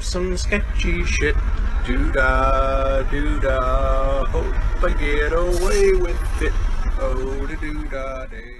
some sketchy shit. Doo-dah, doo-dah, hope I get away with it. Oh, the doo-dah day.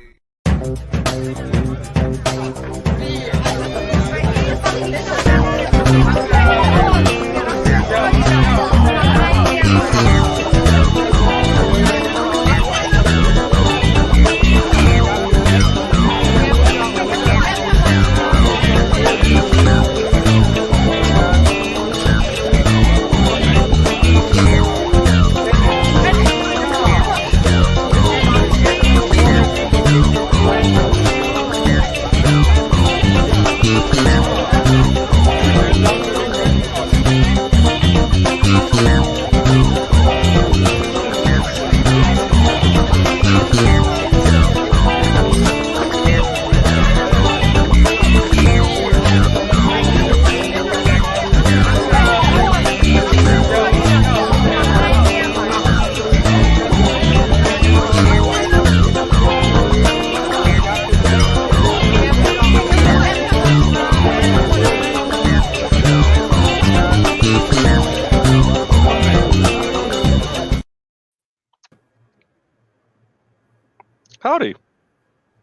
Howdy.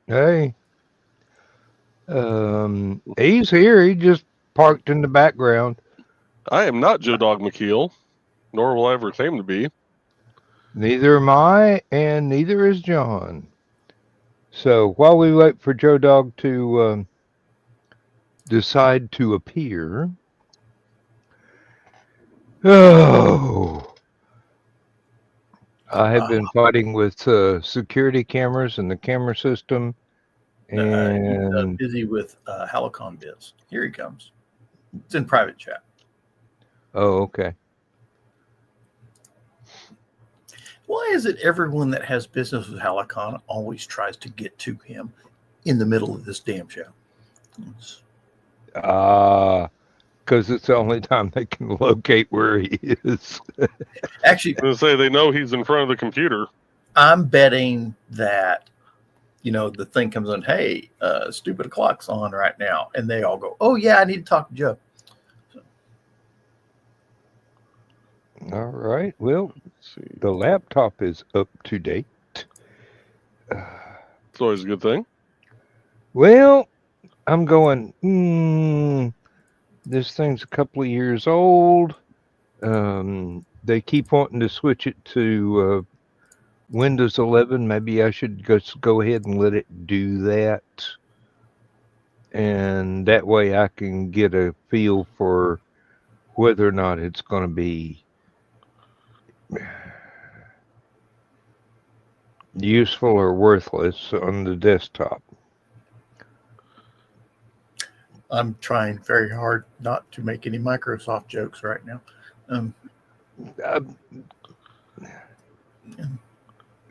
Hey. He's here. He just parked in the background. I am not Joe Dog McKeel, nor will I ever claim to be. Neither am I, and neither is John. So while we wait for Joe Dog to decide to appear, I have been fighting with security cameras and the camera system. And he's busy with Helicon Biz. Here he comes. It's in private chat. Oh, okay. Why is it everyone that has business with Helicon always tries to get to him in the middle of this damn show? Because it's the only time they can locate where he is. Actually, I was going to say, they know he's in front of the computer. I'm betting that, the thing comes on, hey, stupid o'clock's on right now. And they all go, oh, yeah, I need to talk to Joe. So. All right. Well, the laptop is up to date. It's always a good thing. Well, I'm going, this thing's a couple of years old. They keep wanting to switch it to Windows 11. Maybe I should go ahead and let it do that. And that way I can get a feel for whether or not it's going to be useful or worthless on the desktop. I'm trying very hard not to make any Microsoft jokes right now.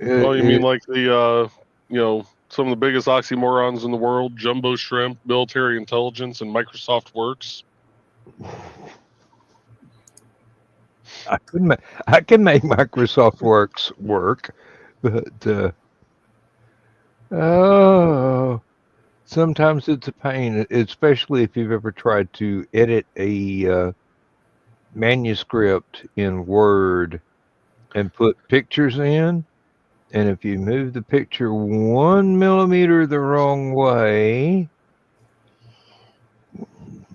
Well, you mean like the, some of the biggest oxymorons in the world, Jumbo Shrimp, military intelligence, and Microsoft Works? I can make Microsoft Works work, but sometimes it's a pain, especially if you've ever tried to edit a manuscript in Word and put pictures in. And if you move the picture 1 millimeter the wrong way,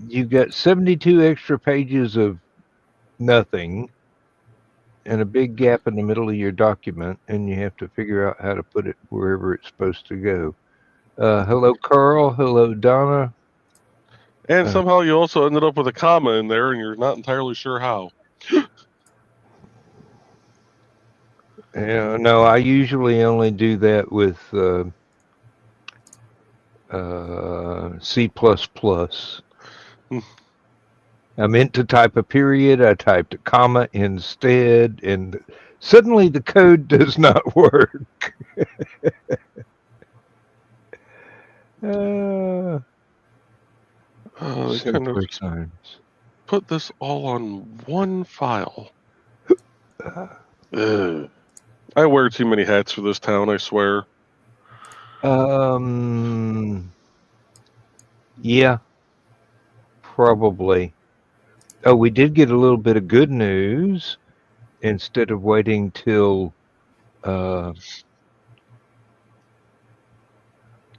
you get 72 extra pages of nothing and a big gap in the middle of your document, and you have to figure out how to put it wherever it's supposed to go. Hello, Carl. Hello, Donna. And somehow you also ended up with a comma in there, and you're not entirely sure how. No, I usually only do that with C++. I meant to type a period. I typed a comma instead, and suddenly the code does not work. They kind of put this all on one file. I wear too many hats for this town, I swear. Yeah, probably. Oh, we did get a little bit of good news. Instead of waiting till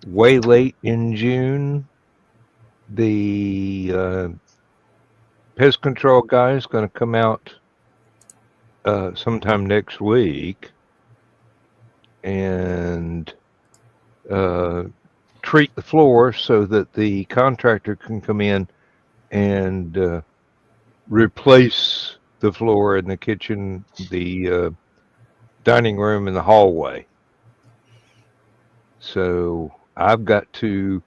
way late in June, the pest control guy is going to come out sometime next week and treat the floor so that the contractor can come in and replace the floor in the kitchen, the dining room, and the hallway. So I've got to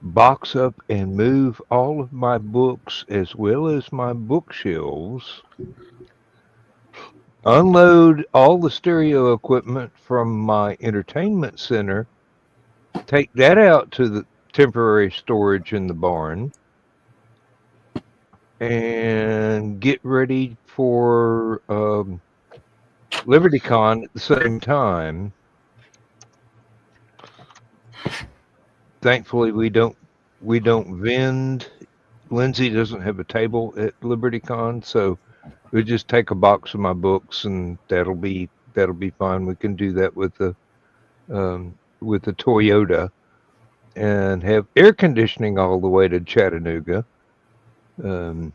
box up and move all of my books as well as my bookshelves, unload all the stereo equipment from my entertainment center, take that out to the temporary storage in the barn, and get ready for LibertyCon at the same time. Thankfully, we don't vend. Lindsay doesn't have a table at LibertyCon, so we just take a box of my books, and that'll be fine. We can do that with the Toyota, and have air conditioning all the way to Chattanooga. You're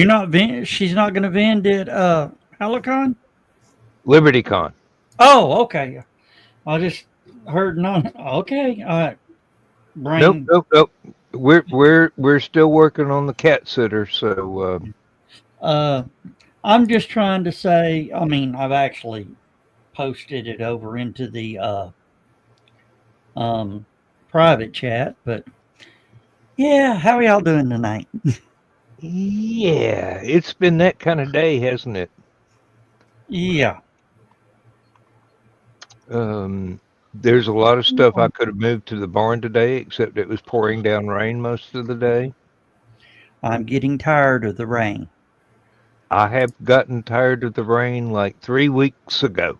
not she's not going to vend at Helicon? LibertyCon. Oh, okay. I just heard none. Okay, all right. Nope. We're still working on the cat sitter, so I'm just trying to say, I mean, I've actually posted it over into the private chat, but yeah, how are y'all doing tonight? Yeah, it's been that kind of day, hasn't it? Yeah. There's a lot of stuff I could have moved to the barn today, except it was pouring down rain most of the day. I'm getting tired of the rain. I have gotten tired of the rain like 3 weeks ago.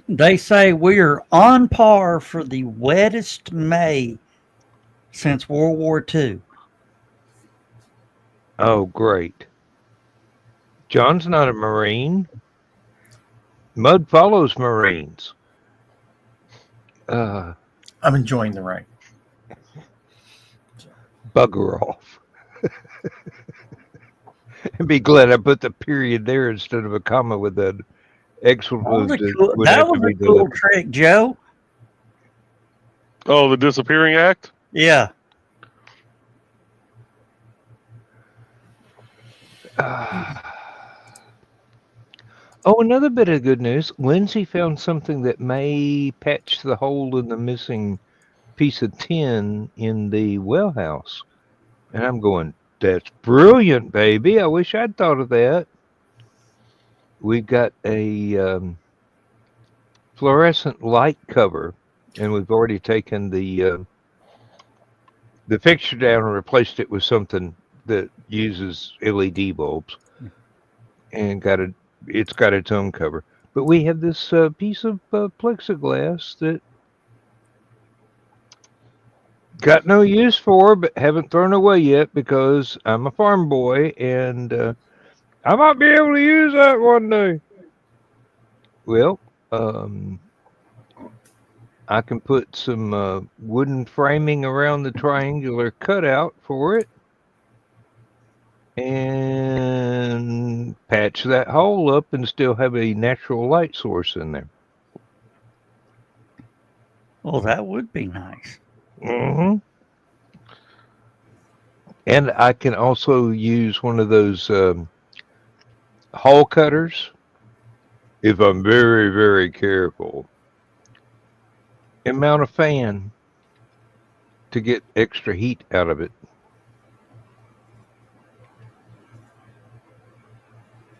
They say we're on par for the wettest May since World War II. Oh, great. John's not a Marine. Mud follows Marines. I'm enjoying the rain. Bugger off. And be glad I put the period there instead of a comma with an exclamation. That was a cool trick, Joe. Oh, the disappearing act? Yeah. Oh, another bit of good news. Lindsay found something that may patch the hole in the missing piece of tin in the well house. And I'm going, that's brilliant, baby. I wish I'd thought of that. We've got a fluorescent light cover, and we've already taken the fixture down and replaced it with something that uses LED bulbs, and it's got its own cover. But we have this piece of plexiglass that got no use for, but haven't thrown away yet because I'm a farm boy, and I might be able to use that one day. Well, I can put some wooden framing around the triangular cutout for it and patch that hole up and still have a natural light source in there. Well, that would be nice. Mm-hmm. And I can also use one of those hole cutters if I'm very, very careful, and mount a fan to get extra heat out of it.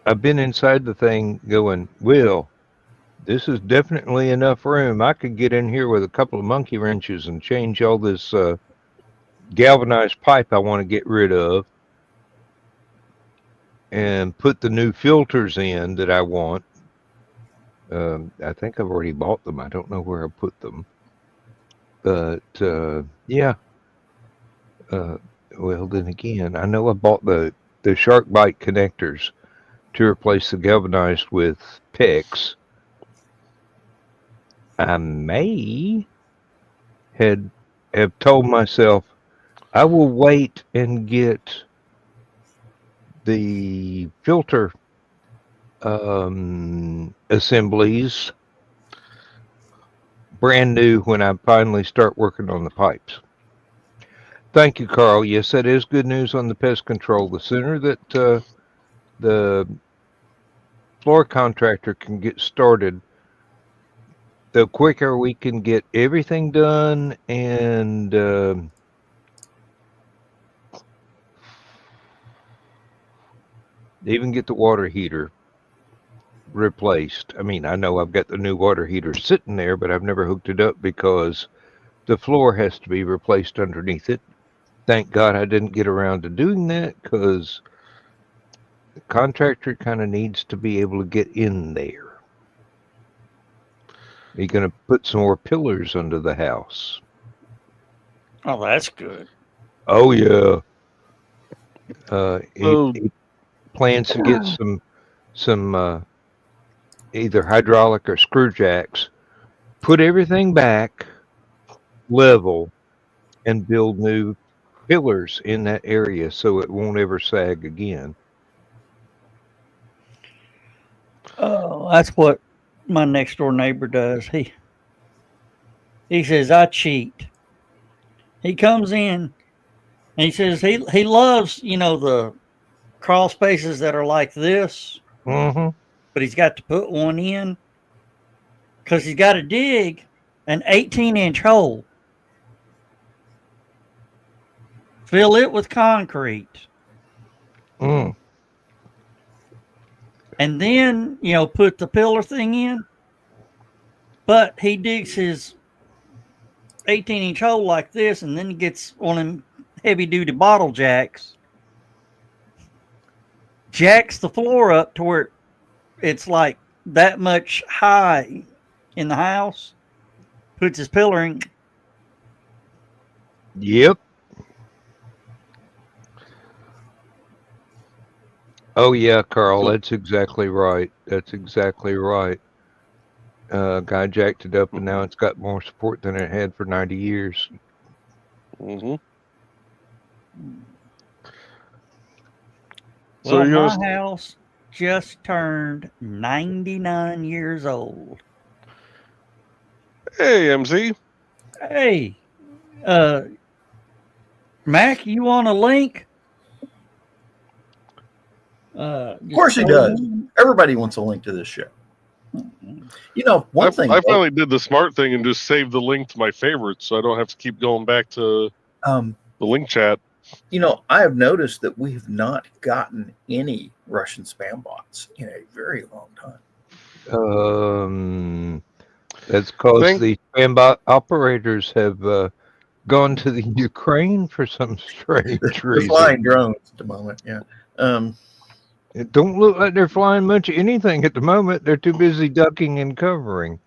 I've been inside the thing going, Will, this is definitely enough room. I could get in here with a couple of monkey wrenches and change all this galvanized pipe I want to get rid of and put the new filters in that I want. I think I've already bought them. I don't know where I put them. But yeah. Well, then again, I know I bought the shark bite connectors to replace the galvanized with PEX. I may have told myself I will wait and get the filter assemblies brand new when I finally start working on the pipes. Thank you, Carl. Yes, that is good news on the pest control. The sooner that the floor contractor can get started, the quicker we can get everything done and even get the water heater replaced. I mean, I know I've got the new water heater sitting there, but I've never hooked it up because the floor has to be replaced underneath it. Thank God I didn't get around to doing that because the contractor kind of needs to be able to get in there. You're going to put some more pillars under the house. Oh, that's good. Oh, yeah. He plans to get some either hydraulic or screw jacks, put everything back level, and build new pillars in that area so it won't ever sag again. Oh, that's what my next door neighbor does. He says I cheat. He comes in and he says he loves, the crawl spaces that are like this, Mm-hmm. but he's got to put one in because he's got to dig an 18-inch hole, fill it with concrete, Mm. and then, put the pillar thing in. But he digs his 18-inch hole like this, and then he gets one of them heavy-duty bottle jacks, jacks the floor up to where it's like that much high in the house, puts his pillar in. Yep. Oh, yeah, Carl, that's exactly right. That's exactly right. Guy jacked it up, and now it's got more support than it had for 90 years. Mm-hmm. Well, my house just turned 99 years old. Hey, MZ. Hey, Mac, you want a link? Of course he does. Everybody wants a link to this show. One thing. I finally did the smart thing and just saved the link to my favorites, so I don't have to keep going back to the link chat. I have noticed that we have not gotten any Russian spam bots in a very long time. That's because the spam bot operators have gone to the Ukraine for some strange reason. They're flying drones at the moment, yeah. It don't look like they're flying much of anything at the moment. They're too busy ducking and covering.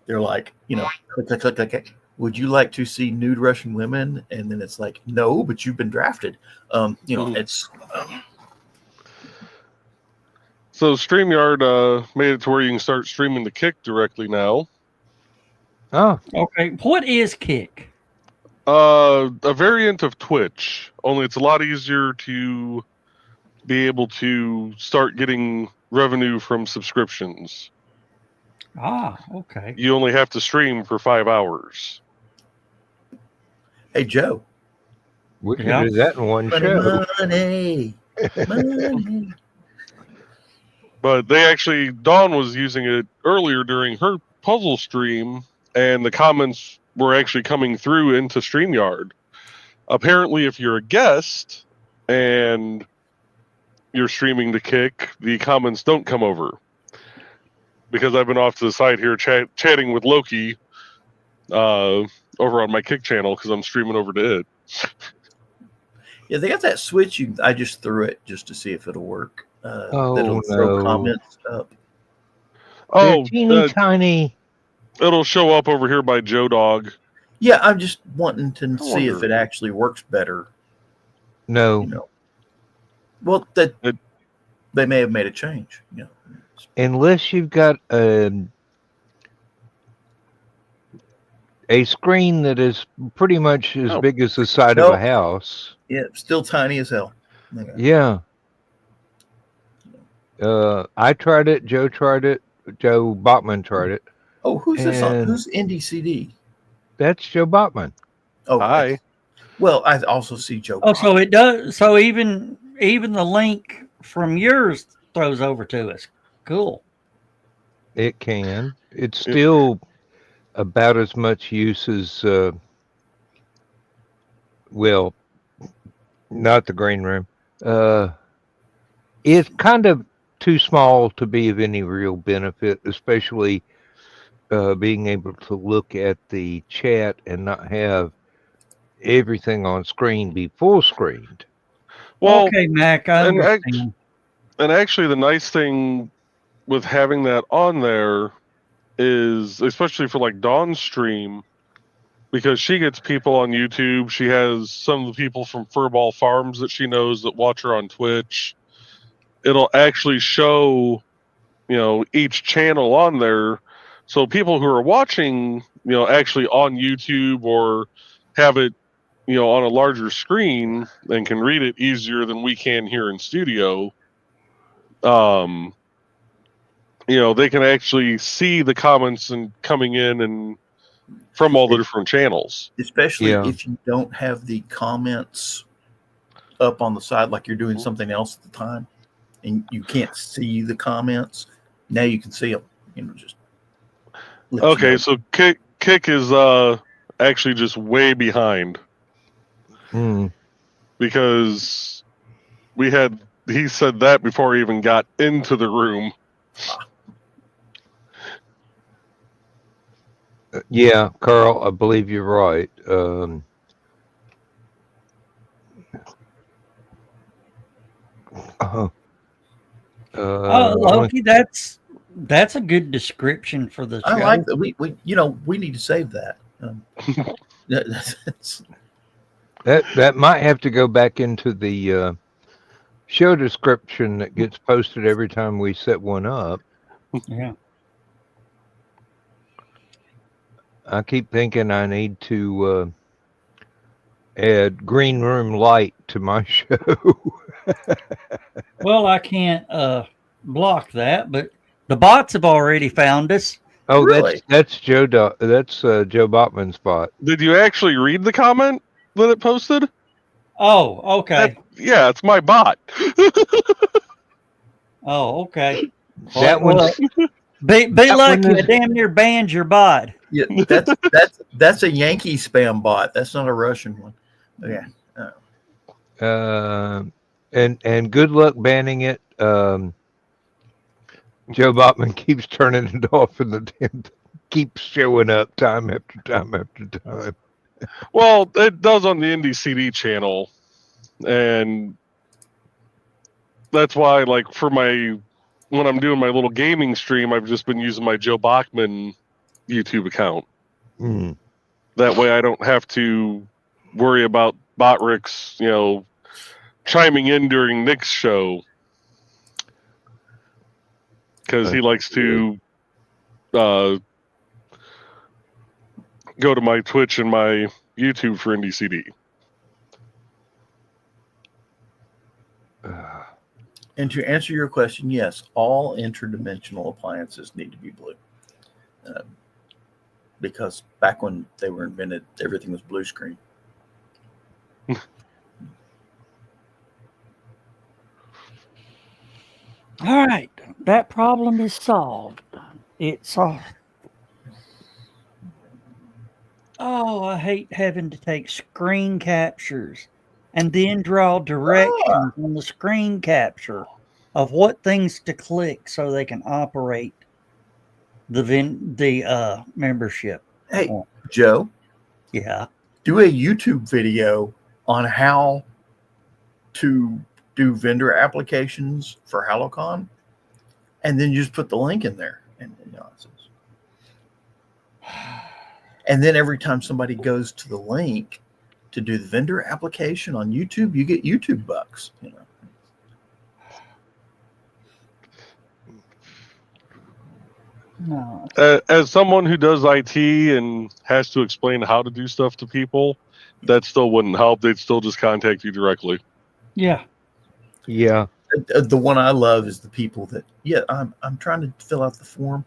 They're like, click. Would you like to see nude Russian women? And then it's like, no, but you've been drafted. It's. So StreamYard made it to where you can start streaming the Kick directly now. Oh, okay. What is Kick? A variant of Twitch, only it's a lot easier to be able to start getting revenue from subscriptions. Ah, okay. You only have to stream for 5 hours. Hey, Joe. We can do that in one show. Money. But they actually, Dawn was using it earlier during her puzzle stream, and the comments were actually coming through into StreamYard. Apparently, if you're a guest and you're streaming the Kick, the comments don't come over. Because I've been off to the side here chatting with Loki over on my Kick channel because I'm streaming over to it. Yeah, they got that switch. I just threw it just to see if it'll work. Oh, that'll throw comments up. They're teeny tiny. It'll show up over here by Joe Dog. Yeah, I'm just wanting to see if wonder. it actually works better. No. You know, well, they may have made a change. You know, Unless you've got a screen that is pretty much as Oh. big as the side of Nope. a house. yeah, still tiny as hell. Okay. Yeah. I tried it. Joe tried it. Joe Bachman tried it. Oh, who's this on? And- Who's Indie CD? That's Joe Bachman. Oh, Hi. well, I also see Joe. Oh, so it does. So even the link from yours throws over to us. Cool. It can. It's still about as much use as, well, not the green room. It's kind of too small to be of any real benefit, especially being able to look at the chat and not have everything on screen be full screened. Well, Okay, Mac, I and understand. And actually, the nice thing with having that on there is, especially for like Dawn's stream, because she gets people on YouTube. She has some of the people from Furball Farms that she knows that watch her on Twitch. It'll actually show, each channel on there. So people who are watching, actually on YouTube or have it, on a larger screen and can read it easier than we can here in studio. They can actually see the comments and coming in and from all the different channels. Especially if you don't have the comments up on the side, like you're doing something else at the time, and you can't see the comments. Now you can see them. Just okay. So Kick is actually just way behind because he said that before he even got into the room. Yeah, Carl, I believe you're right. Loki, that's a good description for the show. I like that. We need to save that. That might have to go back into the show description that gets posted every time we set one up. Yeah. I keep thinking I need to add Green Room Light to my show. Well, I can't block that, but the bots have already found us. Oh, Really? that's Joe. That's Joe Botman's bot. Did you actually read the comment that it posted? Oh, okay. Yeah, it's my bot. Oh, okay. That Well, be lucky. I damn near banned your bot. Yeah, that's a Yankee spam bot. That's not a Russian one. Yeah. And good luck banning it. Joe Botman keeps turning it off, and the damn keeps showing up time after time after time. Well, it does on the Indie CD channel, and that's why, like, when I'm doing my little gaming stream, I've just been using my Joe Bachman YouTube account. That way I don't have to worry about Botrix, chiming in during Nick's show. Because he likes to go to my Twitch and my YouTube for Indie CD. And to answer your question, yes, all interdimensional appliances need to be blue. Because back when they were invented, everything was blue screen. All right, that problem is solved. It's solved. Oh, I hate having to take screen captures and then draw directions on the screen capture of what things to click so they can operate the membership. Hey, Joe. Yeah. Do a YouTube video on how to do vendor applications for HaloCon, and then you just put the link in there. And And then every time somebody goes to the link to do the vendor application on YouTube, you get YouTube bucks. You know. No. As someone who does IT and has to explain how to do stuff to people, that still wouldn't help. They'd still just contact you directly. Yeah. Yeah. The one I love is the people that, I'm trying to fill out the form.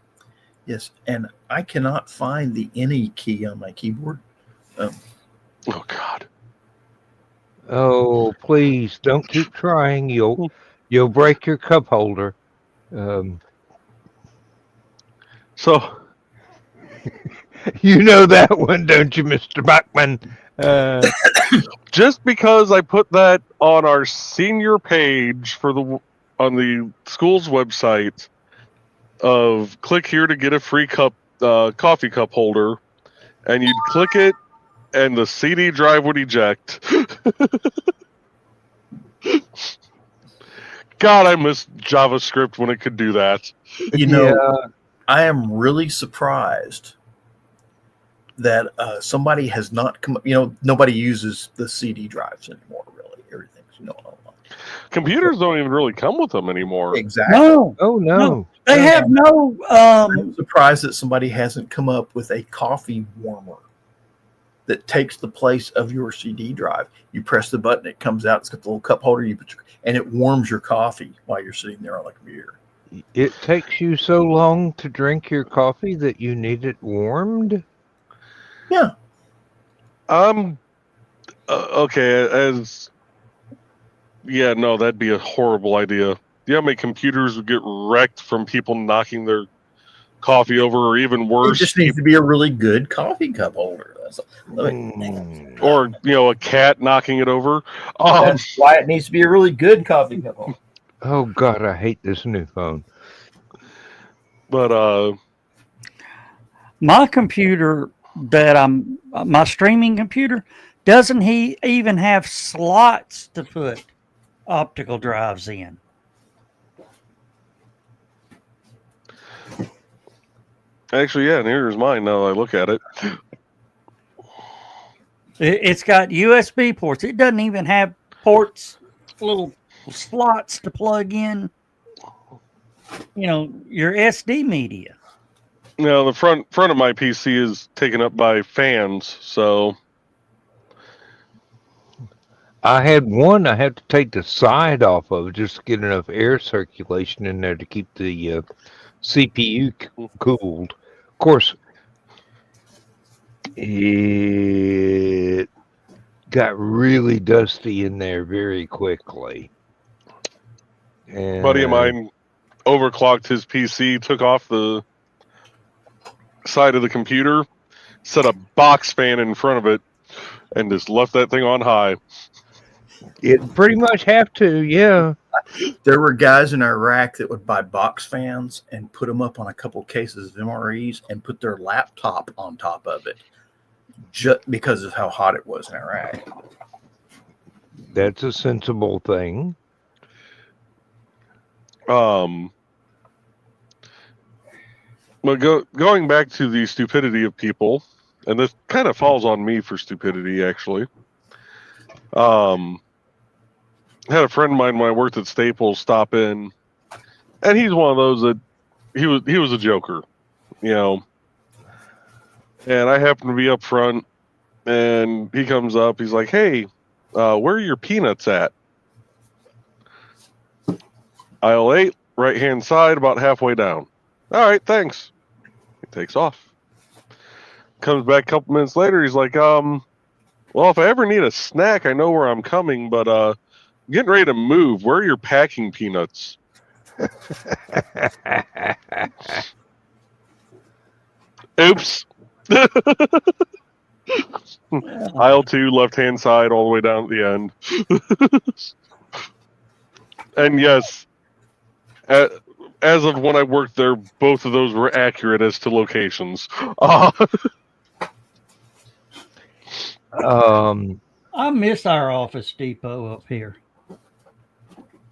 Yes, and I cannot find the any key on my keyboard. Oh God. Oh, please don't keep trying. You'll break your cup holder. So You know that one, don't you, Mr. Bachman? just because I put that on our senior page on the school's website of click here to get a free coffee cup holder, and you'd click it and the CD drive would eject. God, I miss JavaScript when it could do that. You know, I am really surprised that somebody has not come up. You know, nobody uses the CD drives anymore, really. Everything's, online. Computers don't even really come with them anymore. Exactly. No. Oh, no. They have no. I'm surprised that somebody hasn't come up with a coffee warmer that takes the place of your CD drive. You press the button, it comes out. It's got the little cup holder. And it warms your coffee while you're sitting there on the computer. It takes you so long to drink your coffee that you need it warmed? Yeah. Okay. No, that'd be a horrible idea. You know how many computers would get wrecked from people knocking their coffee over, or even worse? It just needs to be a really good coffee cup holder. Or, a cat knocking it over. That's why it needs to be a really good coffee cup holder. Oh, God, I hate this new phone. But, My computer my streaming computer, doesn't he even have slots to put optical drives in? actually, yeah, and here's mine now that I look at it. It's got USB ports. It doesn't even have little slots to plug in, your SD media. No, the front of my PC is taken up by fans, so I had one I had to take the side off of just to get enough air circulation in there to keep the CPU cooled. Of course, it got really dusty in there very quickly. And a buddy of mine overclocked his PC, took off the side of the computer, set a box fan in front of it, and just left that thing on high. It pretty much have to, yeah. There were guys in Iraq that would buy box fans and put them up on a couple cases of MREs and put their laptop on top of it, just because of how hot it was in Iraq. That's a sensible thing. But going back to the stupidity of people, and this kind of falls on me for stupidity, actually. Had a friend of mine when I worked at Staples stop in, and he's one of those that he was a joker, And I happen to be up front, and he comes up. He's like, "Hey, where are your peanuts at?" Aisle 8, right-hand side, about halfway down. All right, thanks. He takes off. Comes back a couple minutes later. He's like, well, if I ever need a snack, I know where I'm coming, but I'm getting ready to move. Where are your packing peanuts? Oops. Aisle 2, left-hand side, all the way down at the end. And yes, as of when I worked there, both of those were accurate as to locations. I miss our Office Depot up here.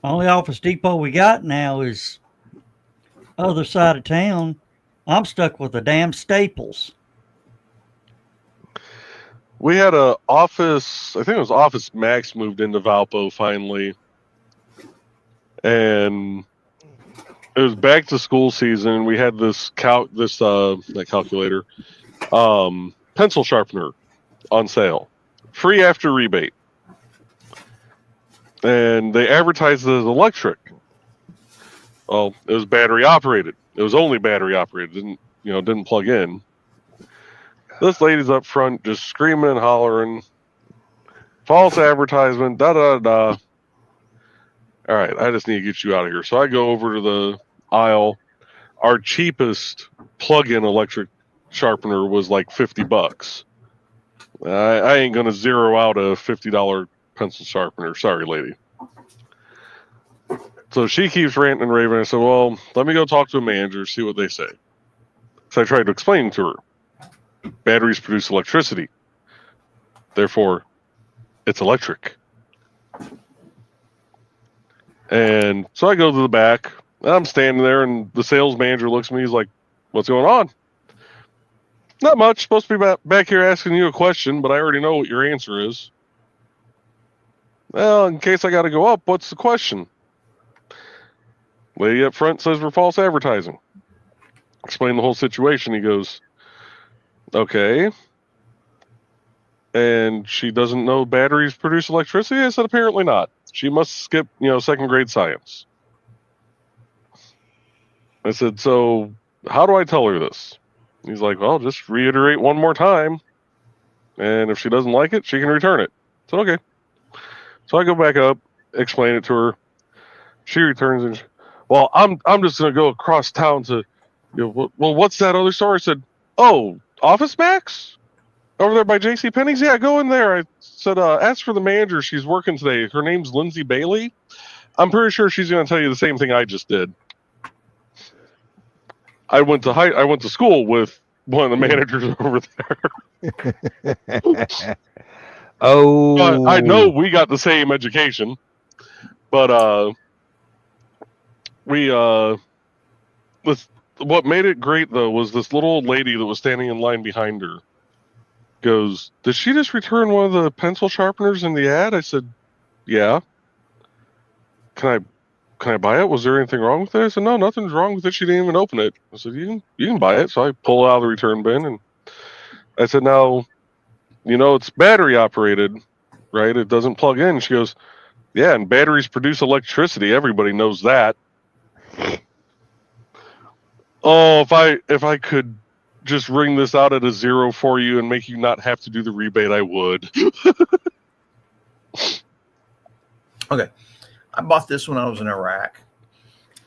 Only Office Depot we got now is other side of town. I'm stuck with the damn Staples. We had a Office, I think it was Office Max moved into Valpo finally. And it was back to school season. We had this not calculator, pencil sharpener on sale, free after rebate. And they advertised it as electric. Well, it was battery operated. It was only battery operated. Didn't plug in. This lady's up front just screaming and hollering, false advertisement, da da da. All right, I just need to get you out of here. So I go over to the aisle. Our cheapest plug-in electric sharpener was like $50. I ain't gonna zero out a $50 pencil sharpener. Sorry, lady. So she keeps ranting and raving. I said, well, let me go talk to a manager, see what they say. So I tried to explain to her. Batteries produce electricity. Therefore, it's electric. And so I go to the back. And I'm standing there, and the sales manager looks at me. He's like, what's going on? Not much. Supposed to be back here asking you a question, but I already know what your answer is. Well, in case I got to go up, what's the question? Lady up front says we're false advertising. Explain the whole situation. He goes, okay. And she doesn't know batteries produce electricity? I said, apparently not. She must skip, second grade science. I said, so how do I tell her this? He's like, well, just reiterate one more time. And if she doesn't like it, she can return it. I said, okay. So I go back up, explain it to her. She returns and, well, I'm just going to go across town to, well, what's that other store? I said, oh, Office Max? Over there by JCPenney's? Yeah, go in there. I said, ask for the manager. She's working today. Her name's Lindsay Bailey. I'm pretty sure she's going to tell you the same thing I just did. I went to school with one of the managers over there. Oh, I know we got the same education, but what made it great though was this little old lady that was standing in line behind her goes, did she just return one of the pencil sharpeners in the ad? I said, yeah. Can I buy it? Was there anything wrong with it? I said, no, nothing's wrong with it. She didn't even open it. I said, you can buy it. So I pull it out of the return bin, and I said, now, it's battery operated, right? It doesn't plug in. She goes, yeah, and batteries produce electricity. Everybody knows that. Oh, if I could just ring this out at a zero for you and make you not have to do the rebate, I would. Okay. I bought this when I was in Iraq.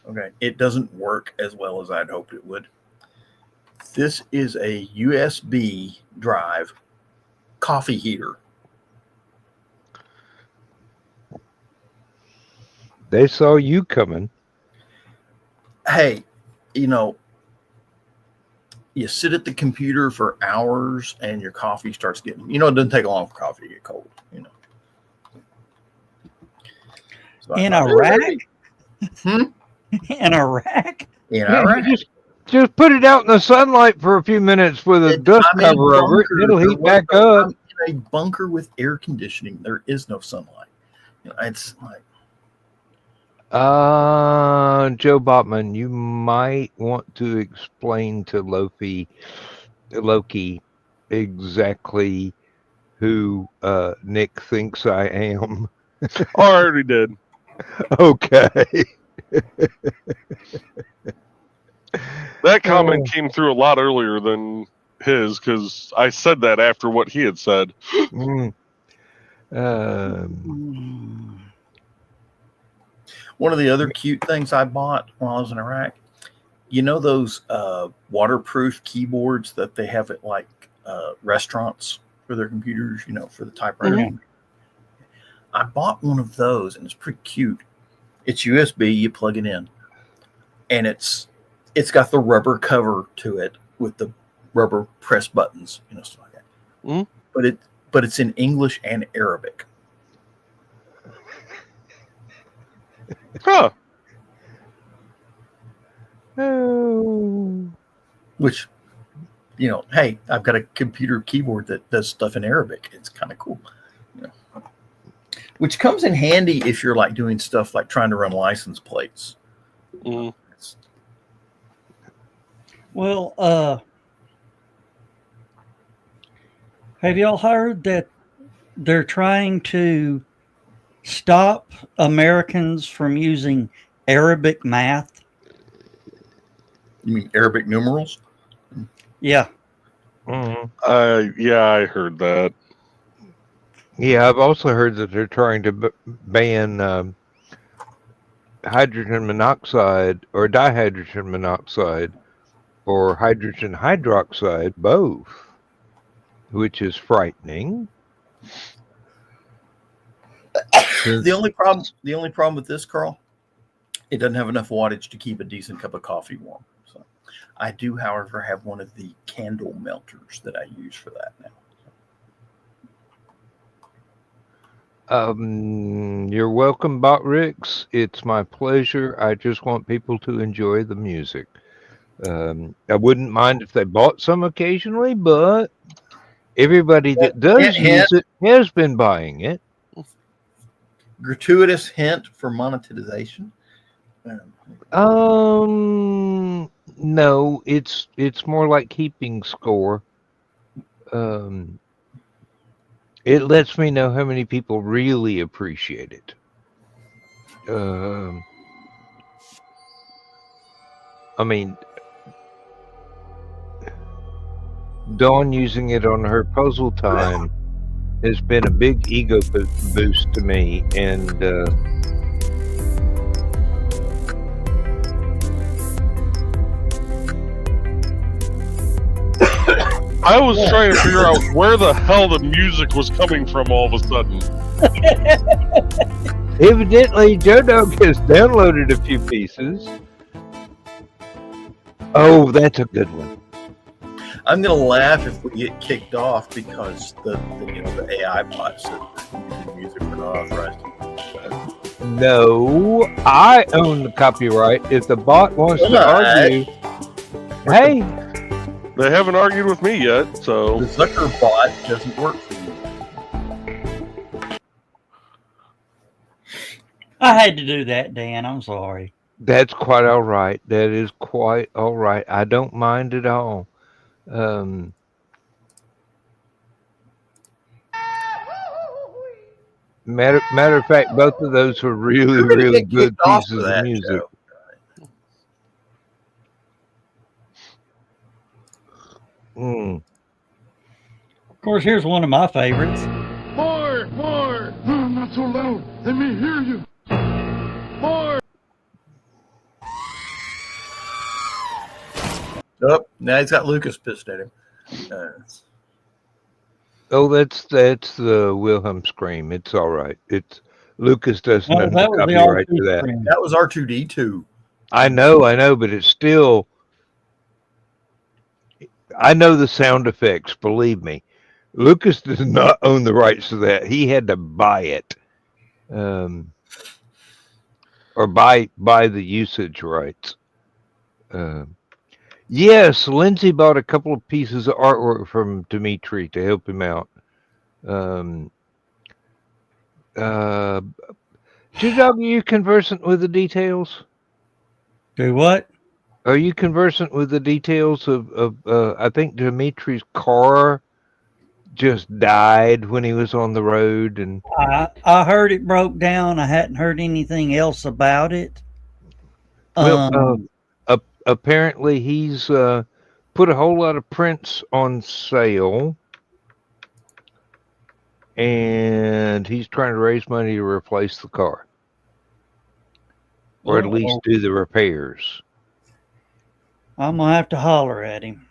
Okay. It doesn't work as well as I'd hoped it would. This is a USB drive coffee heater. they saw you coming. Hey, you sit at the computer for hours and your coffee starts getting, it doesn't take long for coffee to get cold, So In Iraq? In Iraq? Iraq? Just put it out in the sunlight for a few minutes with a dust cover over it. It'll heat back up. I'm in a bunker with air conditioning. There is no sunlight. It's like, Joe Botman, you might want to explain to Loki exactly who Nick thinks I am. I already did. Okay. That comment came through a lot earlier than his, because I said that after what he had said. one of the other cute things I bought while I was in Iraq, those waterproof keyboards that they have at like restaurants for their computers, for the typewriter. Mm-hmm. I bought one of those, and it's pretty cute. It's USB. You plug it in, and it's got the rubber cover to it with the rubber press buttons, stuff like that. Mm-hmm. But it's in English and Arabic. Huh. Which Hey, I've got a computer keyboard that does stuff in Arabic. It's kind of cool. Which comes in handy if you're like doing stuff like trying to run license plates. Mm. Well, have y'all heard that they're trying to stop Americans from using Arabic math? You mean Arabic numerals? Yeah. Yeah, I heard that. Yeah, I've also heard that they're trying to ban hydrogen monoxide or dihydrogen monoxide or hydrogen hydroxide, both, which is frightening. The only problem with this, Carl, it doesn't have enough wattage to keep a decent cup of coffee warm. So I do, however, have one of the candle melters that I use for that now. You're welcome, Botrix. It's my pleasure. I just want people to enjoy the music. I wouldn't mind if they bought some occasionally, but everybody that does use it has been buying it. Gratuitous hint for monetization? No, it's more like keeping score. It lets me know how many people really appreciate it. I mean, Dawn using it on her puzzle time has been a big ego boost to me, and I was trying to figure out where the hell the music was coming from all of a sudden. evidently Joe Dog has downloaded a few pieces. Oh, that's a good one. I'm gonna laugh if we get kicked off because the AI bots that use music are not authorized. No, I own the copyright. If the bot wants to argue, hey, they haven't argued with me yet, so the Zucker bot doesn't work for you. I had to do that, Dan. I'm sorry. that's quite all right. That is quite all right. I don't mind at all. Matter of fact, both of those were really good pieces of music. Of course, here's one of my favorites. More! No, not so loud. Let me hear you. More! Oh, now he's got Lucas pissed at him. Oh, that's the Wilhelm scream. It's all right. It's Lucas doesn't own the copyright to that. That was R2D2. I know, but it's still. I know the sound effects. Believe me, Lucas does not own the rights to that. He had to buy it, or buy the usage rights. Yes, Lindsay bought a couple of pieces of artwork from Dimitri to help him out. G-Dog, are you conversant with the details? Do what? Are you conversant with the details of I think Dimitri's car just died when he was on the road, and I heard it broke down. I hadn't heard anything else about it. Well, apparently he's put a whole lot of prints on sale, and he's trying to raise money to replace the car, or at least do the repairs. I'm gonna have to holler at him.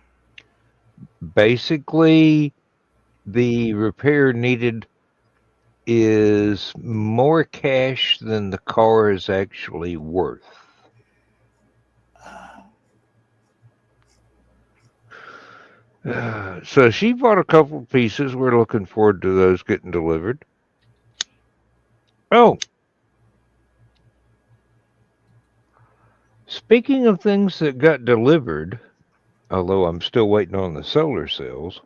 Basically, the repair needed is more cash than the car is actually worth. So she bought a couple of pieces. We're looking forward to those getting delivered. Oh, speaking of things that got delivered, Although I'm still waiting on the solar cells.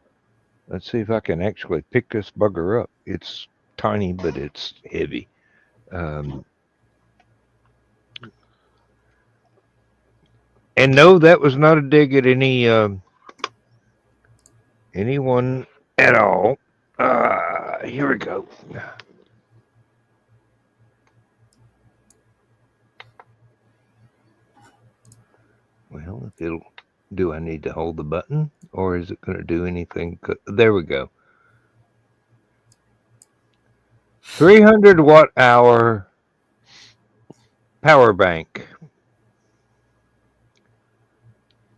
Let's see if I can actually pick this bugger up. It's tiny, but it's heavy. And no, that was not a dig at anyone at all. Here we go. Well, if it'll, do I need to hold the button, or is it going to do anything? There we go. 300 watt hour power bank.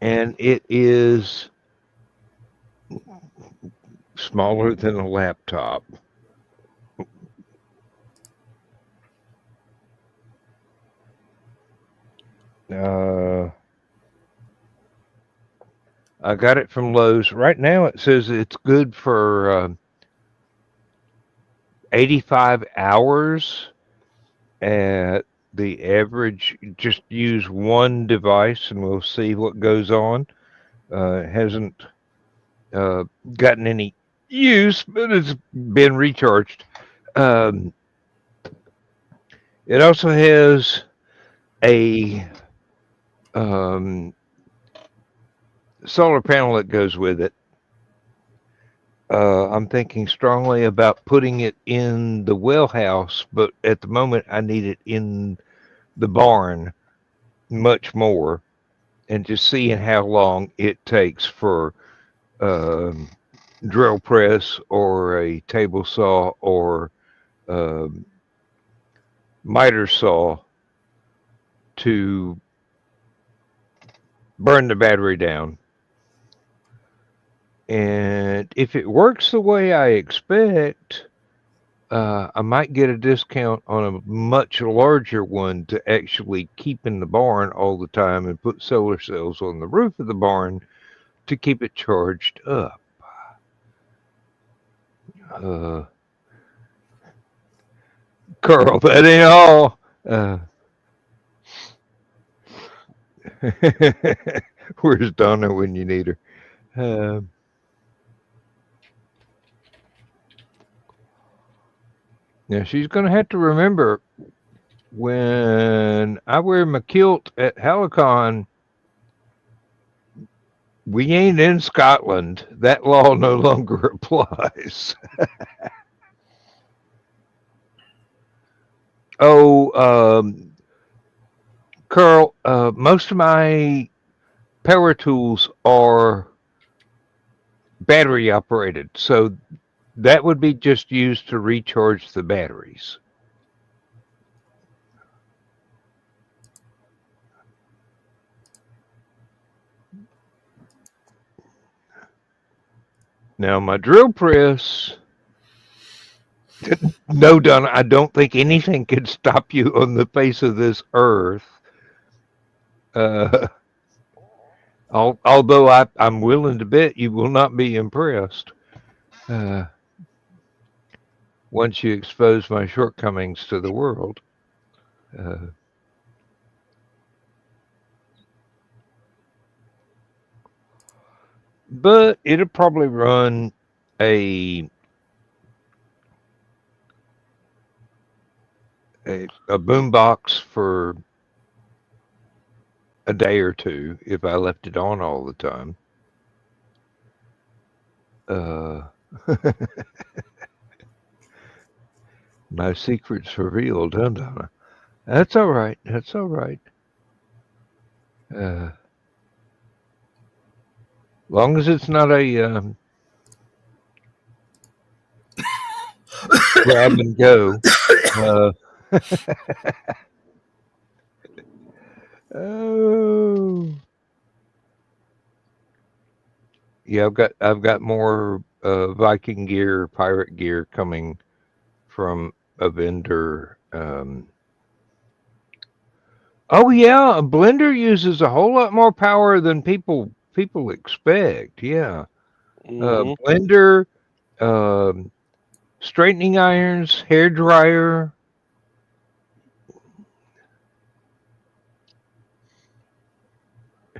And it is smaller than a laptop. I got it from Lowe's. Right now it says it's good for 85 hours at the average. Just use one device and we'll see what goes on. It hasn't gotten any use, but it's been recharged. It also has a solar panel that goes with it. I'm thinking strongly about putting it in the well house, but at the moment I need it in the barn much more, and just seeing how long it takes for drill press or a table saw or miter saw to burn the battery down. And if it works the way I expect, I might get a discount on a much larger one to actually keep in the barn all the time and put solar cells on the roof of the barn to keep it charged up. Carl, that ain't all. Where's Donna when you need her? Now she's going to have to remember when I wear my kilt at Halicon, we ain't in Scotland. That law no longer applies. Carl, most of my power tools are battery operated, so that would be just used to recharge the batteries. Now, my drill press, no, Donna, I don't think anything can stop you on the face of this earth. Although I'm willing to bet you will not be impressed once you expose my shortcomings to the world. But it'll probably run a boombox for a day or two if I left it on all the time. My secret's revealed, huh, Donna? That's all right. That's all right. Long as it's not a grab and go. Oh, yeah. I've got more Viking gear, pirate gear coming from a vendor. Oh yeah, a blender uses a whole lot more power than people expect. Yeah, blender, straightening irons, hair dryer.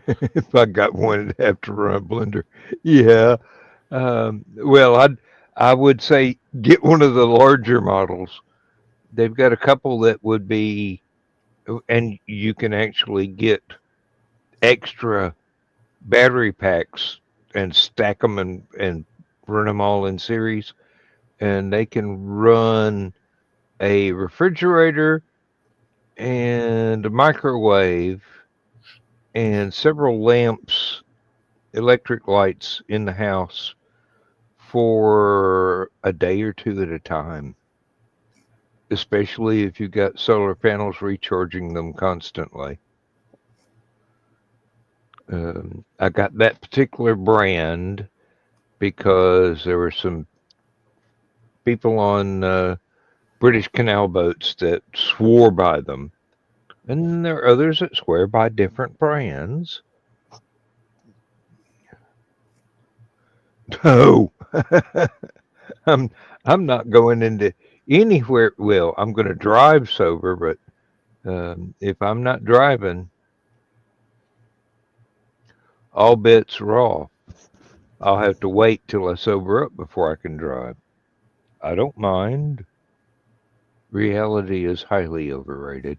If I got one, I'd have to run a blender. Yeah. Well, I would say get one of the larger models. They've got a couple that would be, and you can actually get extra battery packs and stack them and run them all in series, and they can run a refrigerator and a microwave and several lamps, electric lights in the house for a day or two at a time, especially if you've got solar panels recharging them constantly. I got that particular brand because there were some people on British canal boats that swore by them. And there are others that swear by different brands. No, I'm not going into anywhere. Well, I'm going to drive sober, but if I'm not driving, all bets are off. I'll have to wait till I sober up before I can drive. I don't mind. Reality is highly overrated.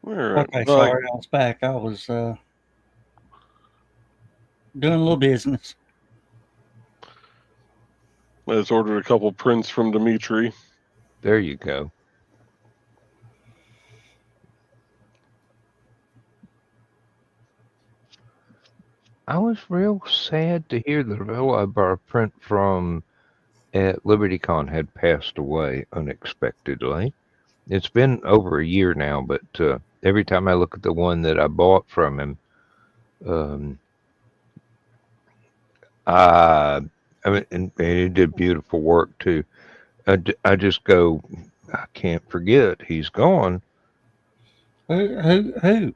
Okay, sorry, I was back. I was doing a little business. I just ordered a couple prints from Dimitri. There you go. I was real sad to hear that a fellow I bought a print from at LibertyCon had passed away unexpectedly. It's been over a year now, but every time I look at the one that I bought from him, I mean, and he did beautiful work too. I just go, I can't forget he's gone. Who?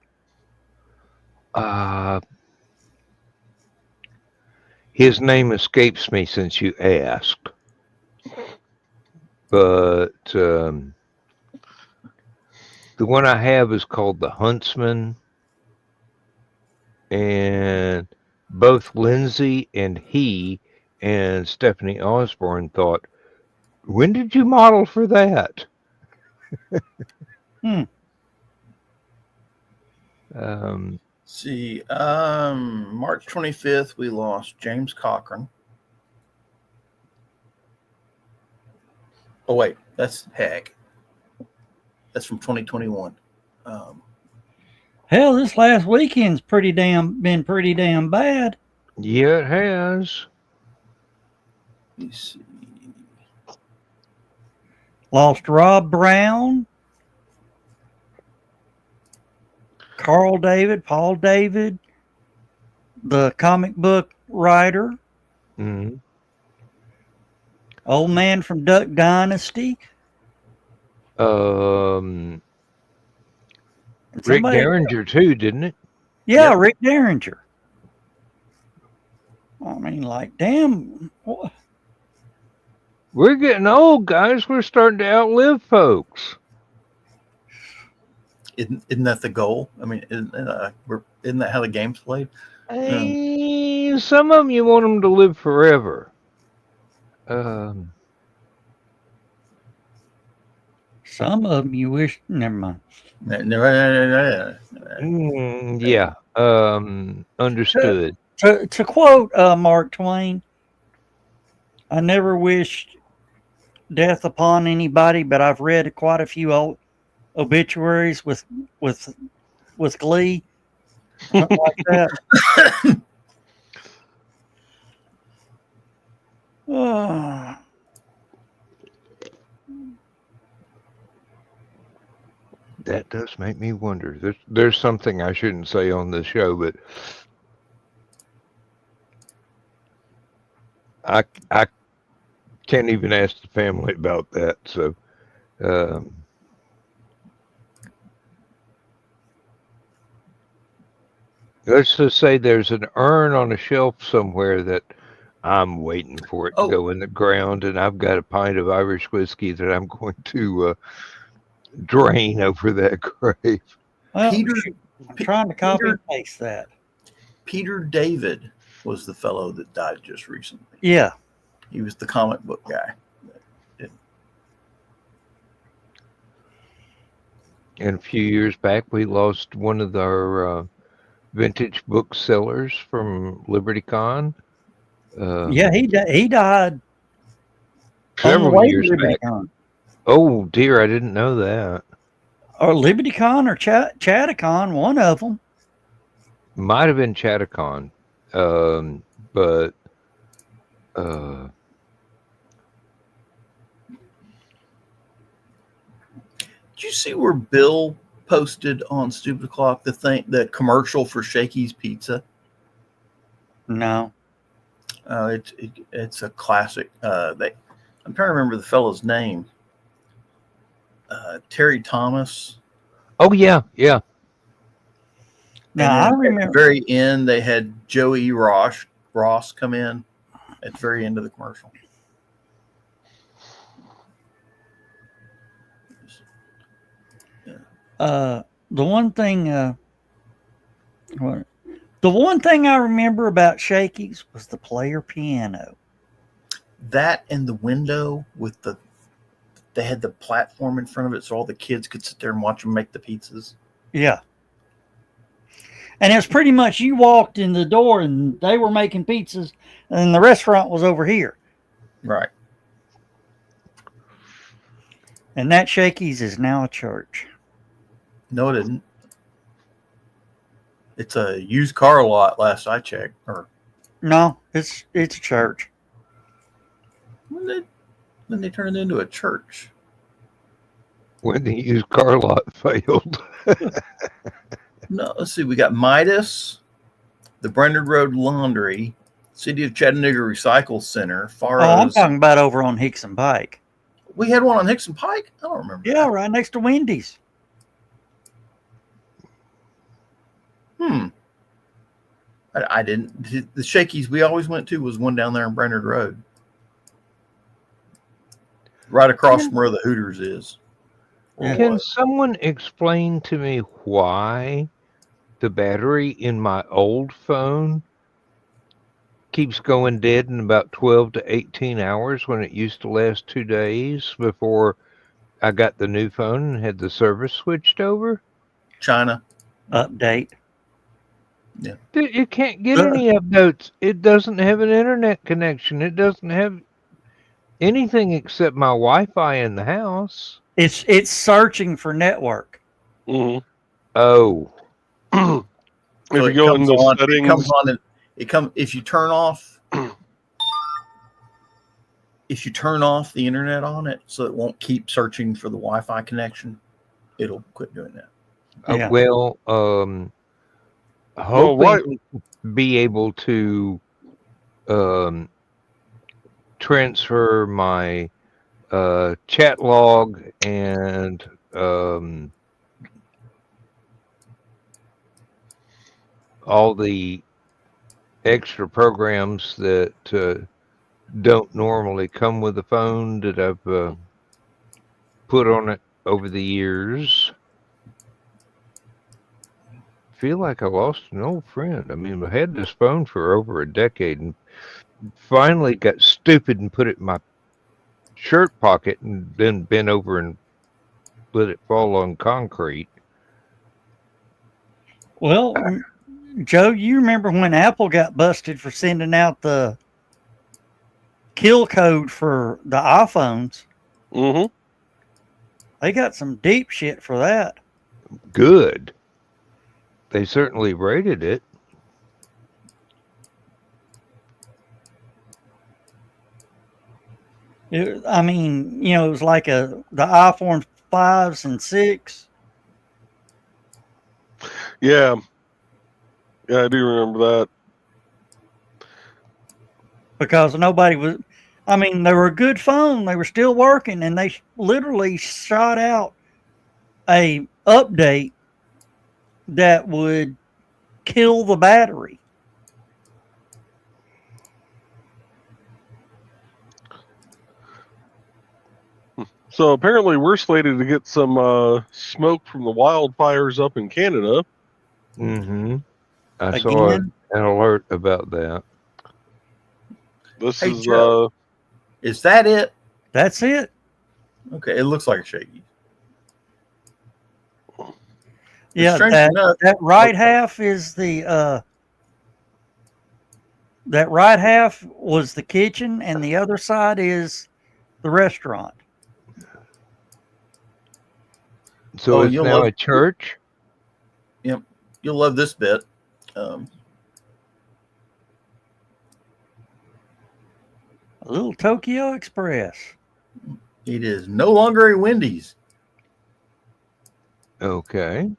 His name escapes me since you asked, but the one I have is called the Huntsman, and both Lindsay and he and Stephanie Osborne thought, when did you model for that? See, March 25th, we lost James Cochran. Oh, wait, that's Hag. That's from 2021. Hell, this last weekend's been pretty damn bad. Yeah, it has. Let me see. Lost Rob Brown, Paul David, the comic book writer, old man from Duck Dynasty. Rick Derringer too, didn't it? Yeah, yep. Rick Derringer. I mean, like, damn. What? We're getting old, guys. We're starting to outlive folks. Isn't that the goal? I mean, isn't that how the game's played? Some of them you want them to live forever. Some of them you wish. Never mind. Yeah. Understood. To quote Mark Twain, I never wished death upon anybody, but I've read quite a few old obituaries with glee, something like that. That does make me wonder. There's something I shouldn't say on this show, but I can't even ask the family about that. So, let's just say there's an urn on a shelf somewhere that I'm waiting for it to go in the ground, and I've got a pint of Irish whiskey that I'm going to drain over that grave. Well, Peter- shoot, I'm trying to copy Peter- and paste that. Peter David was the fellow that died just recently. Yeah. He was the comic book guy. And a few years back, we lost one of our vintage booksellers from LibertyCon. Yeah, he died on the Several way to years back. LibertyCon. Oh dear, I didn't know that. Or LibertyCon or Chattacon, one of them. Might have been Chattacon, but Did you see where Bill posted on Stupid O'Clock the commercial for Shakey's Pizza? No. It's a classic. I'm trying to remember the fellow's name. Terry Thomas. oh yeah. Now, I And then remember. at the very end, they had Joey Ross come in at the very end of the commercial. The one thing I remember about Shakey's was the player piano. That and the window with they had the platform in front of it so all the kids could sit there and watch them make the pizzas. Yeah. And it was pretty much you walked in the door and they were making pizzas and the restaurant was over here. Right. And that Shakey's is now a church. No, it isn't. It's a used car lot last I checked. Or No, it's a church. when they turn it into a church. When the used car lot failed. No, let's see. We got Midas, the Brainerd Road Laundry, City of Chattanooga Recycle Center, Oh, I'm Faro's. talking about over on Hickson Pike. We had one on Hickson Pike. I don't remember. Yeah, right next to Wendy's. I didn't. The Shakey's we always went to was one down there in Brainerd Road, right across from where the Hooters is. Or Can what? someone explain to me why the battery in my old phone keeps going dead in about 12 to 18 hours when it used to last 2 days before I got the new phone and had the service switched over? China. Update. It can't get any updates. It doesn't have an internet connection. It doesn't have anything except my Wi-Fi in the house. It's searching for network. Mhm. Oh, If So you go into It settings, comes on. If you turn off. If you turn off the internet on it, so it won't keep searching for the Wi-Fi connection, it'll quit doing that. Yeah. Hoping to be able to transfer my chat log and all the extra programs that don't normally come with the phone that I've put on it over the years. Feel like I lost an old friend. I mean, I had this phone for over a decade and finally got stupid and put it in my shirt pocket and then bent over and let it fall on concrete. Well, Joe, you remember when Apple got busted for sending out the kill code for the iPhones? hmm They got some deep shit for that. Good. They certainly rated it. I mean, it was like the iPhone 5s and 6. yeah, I do remember that. Because nobody was. I mean, they were a good phone. They were still working, and they literally shot out a update that would kill the battery. So apparently we're slated to get some smoke from the wildfires up in Canada. Mm-hmm. I saw Again? an alert about that. This Hey, is Joe. Is that it? That's it. Okay, it looks like a shaky. Yeah, Strange that enough, right half is the that right half was the kitchen, and the other side is the restaurant. So it's you'll now love. a church? Yep, you'll love this bit. Um, A little Tokyo Express. it is no longer a Wendy's. Okay.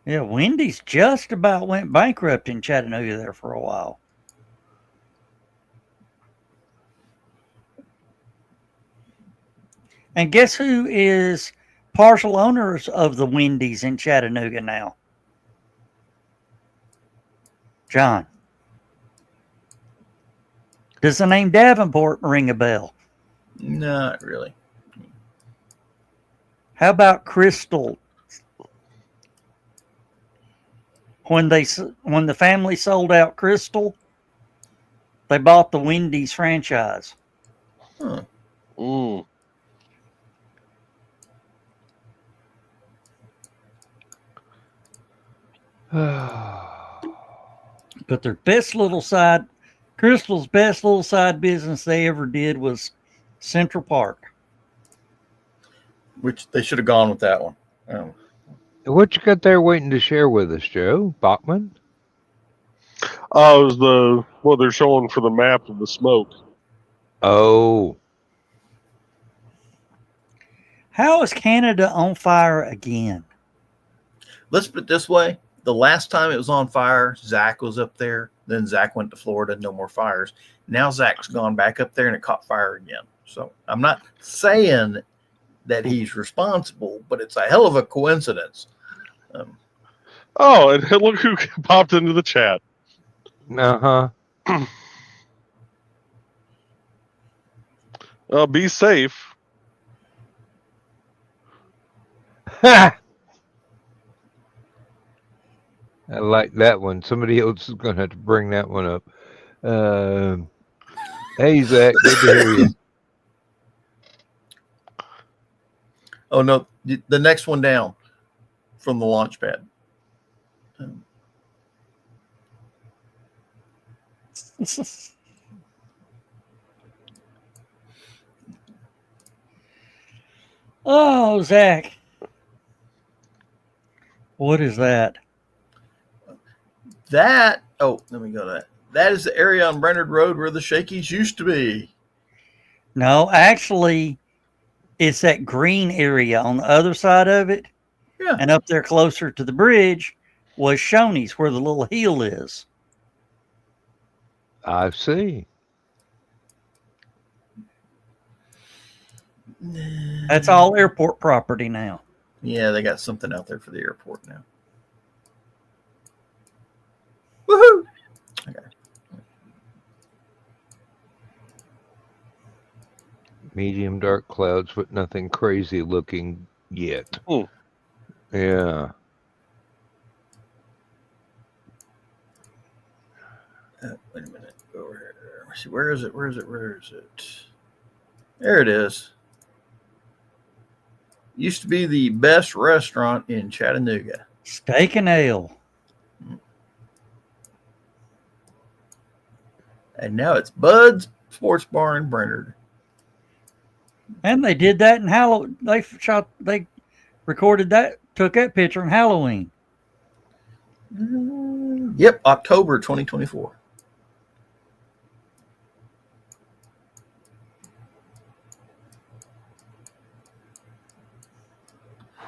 Yeah, Wendy's just about went bankrupt in Chattanooga there for a while. And guess who is partial owners of the Wendy's in Chattanooga now? John. Does the name Davenport ring a bell? Not really. How about Crystal? When the family sold out Crystal, they bought the Wendy's franchise. Huh. mm, But their best little side, Crystal's best little side business they ever did was Central Park. Which they should have gone with that one. What you got there waiting to share with us, Joe? Bachman? it was what they're showing for the map of the smoke. Oh. How is Canada on fire again? Let's put it this way. The last time it was on fire, Zach was up there. Then Zach went to Florida, no more fires. Now Zach's gone back up there and it caught fire again. So I'm not saying that he's responsible, but it's a hell of a coincidence. Oh, and look who popped into the chat. Uh-huh. Be safe. Ha! I like that one. Somebody else is going to have to bring that one up. Hey, Zach, good to hear you. Oh, no, the next one down from the launch pad. Oh, Zach. What is that? Let me go to that. That is the area on Brennard Road where the Shakies used to be. No, actually, it's that green area on the other side of it. Yeah. And up there closer to the bridge was Shoney's, where the little hill is. I see. That's all airport property now. Yeah, they got something out there for the airport now. Woohoo! Okay. Medium dark clouds, but nothing crazy looking yet. Hmm. Yeah. Wait a minute. Go over here. Let's see, where is it? There it is. Used to be the best restaurant in Chattanooga. Steak and Ale. And now it's Bud's Sports Bar in Brennard. And they did that in Halloween. They recorded that, took that picture in Halloween. Yep, October 2024.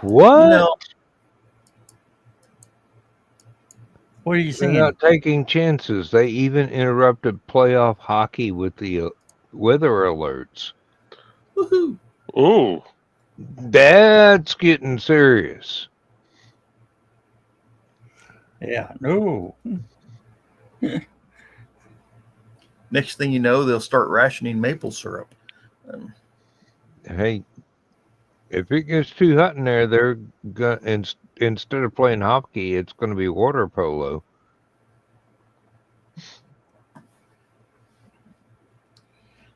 What? No, What are you They're seeing? not taking chances. They even interrupted playoff hockey with the weather alerts. woohoo. Oh, That's getting serious. Yeah, no. Next thing you know, they'll start rationing maple syrup. Hey, if it gets too hot in there, they're going instead of playing hockey, it's going to be water polo.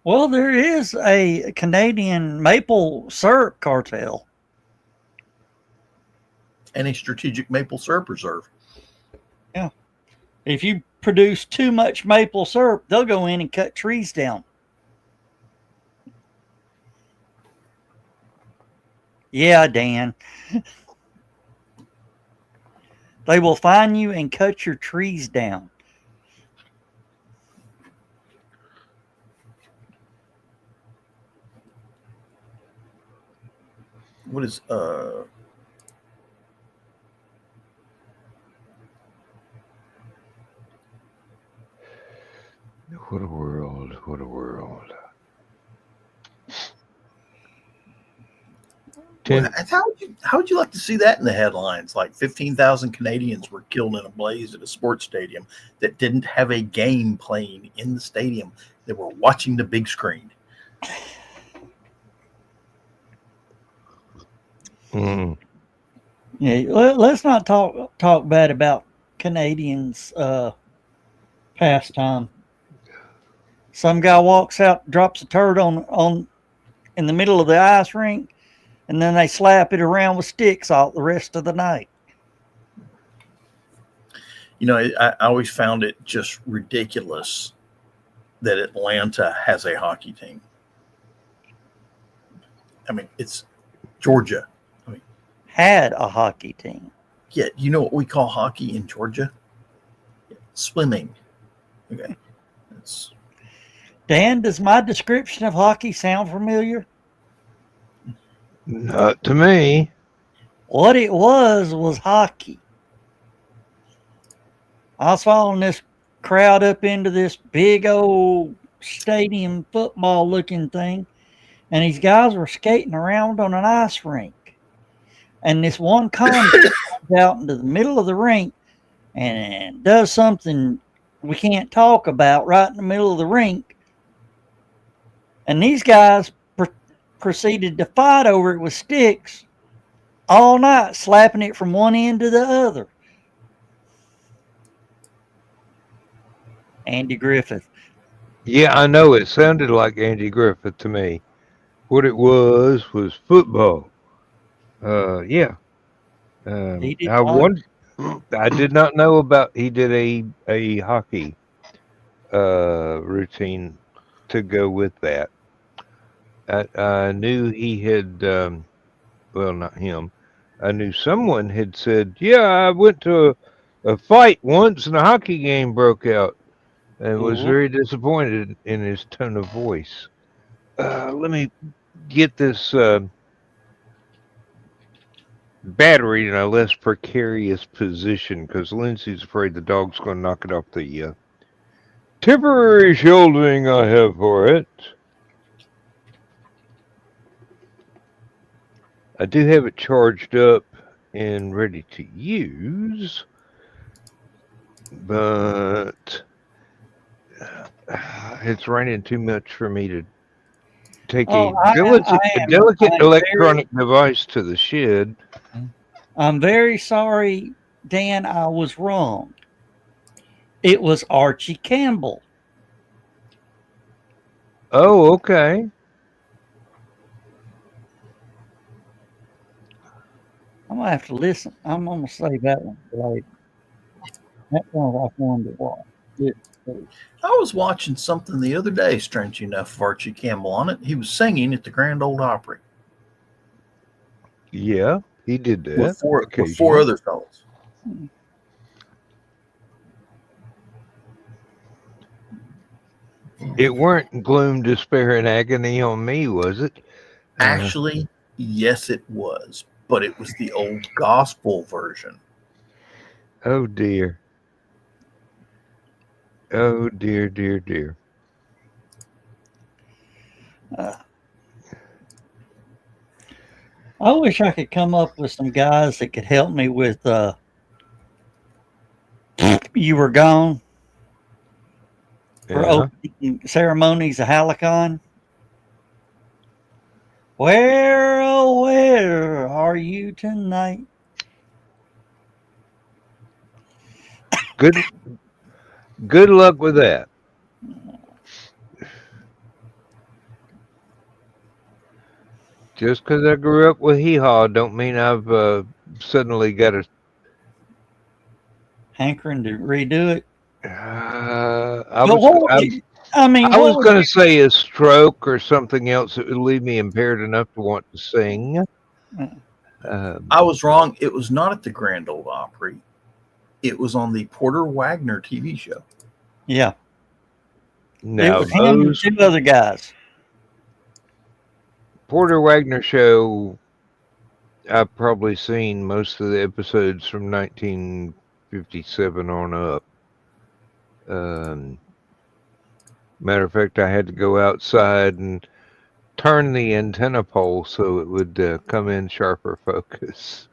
Well, there is a Canadian maple syrup cartel. And a strategic maple syrup reserve. Yeah. If you produce too much maple syrup, they'll go in and cut trees down. Yeah, Dan. They will find you and cut your trees down. What is What a world! What a world! how would you like to see that in the headlines? Like 15,000 Canadians were killed in a blaze at a sports stadium that didn't have a game playing in the stadium. They were watching the big screen. Mm. Yeah, let's not talk bad about Canadians' pastime. Some guy walks out, drops a turd on in the middle of the ice rink, and then they slap it around with sticks all the rest of the night. You know, I always found it just ridiculous that Atlanta has a hockey team. I mean, it's Georgia. Had a hockey team. Yeah, you know what we call hockey in Georgia? Swimming. Okay. Dan, does my description of hockey sound familiar? Not to me. What it was hockey. I was following this crowd up into this big old stadium football looking thing, and these guys were skating around on an ice rink. And this one comes out into the middle of the rink and does something we can't talk about right in the middle of the rink. And these guys proceeded to fight over it with sticks all night, slapping it from one end to the other. Andy Griffith. Yeah, I know. It sounded like Andy Griffith to me. What it was football. Yeah. I did not know about he did a hockey routine to go with that. I knew he had well, not him. I knew someone had said, "Yeah, I went to a fight once and a hockey game broke out," and was very disappointed in his tone of voice. Let me get this battery in a less precarious position because Lindsay's afraid the dog's going to knock it off the temporary shielding I have for it. I do have it charged up and ready to use, but it's raining too much for me to take a delicate electronic device to the shed. I'm very sorry, Dan. I was wrong. It was Archie Campbell. Oh, okay. I'm going to have to listen. I'm going to save that one for later. That one I wanted to watch. I was watching something the other day, strange enough, of Archie Campbell on it. He was singing at the Grand Ole Opry. Yeah, he did that. With four other fellows. It weren't gloom, despair, and agony on me, was it? Actually, yes, it was. But it was the old gospel version. Oh, dear. Oh, dear, dear, dear. I wish I could come up with some guys that could help me with You Were Gone for opening ceremonies of Halicon. Where, oh, where are you tonight? Good luck with that. Just because I grew up with Hee Haw don't mean I've suddenly got a. Hankering to redo it. I But was what would I, you, I mean, I was what would going to say a stroke or something else that would leave me impaired enough to want to sing. I was wrong. It was not at the Grand Ole Opry. It was on the Porter Wagner TV show. Yeah. It Now was him and those two other guys. Porter Wagner show, I've probably seen most of the episodes from 1957 on up. Matter of fact, I had to go outside and turn the antenna pole so it would come in sharper focus.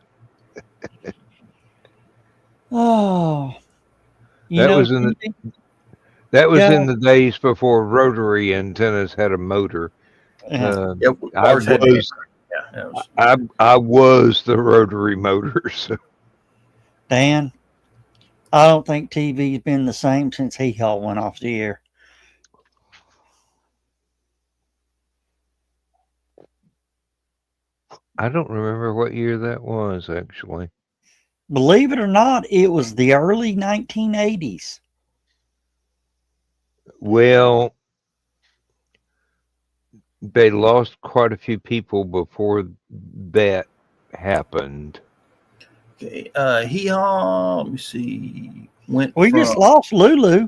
Oh, you That know, was in TV That was Yeah. in the days before rotary antennas had a motor. Yeah. Yeah, I ours had was yeah, it was- I was the rotary motor. So Dan, I don't think TV's been the same since Hee Haw went off the air. I don't remember what year that was actually. Believe it or not, it was the early 1980s. Well, they lost quite a few people before that happened. okay. Hee Haw, let me see. Went We from just lost Lulu.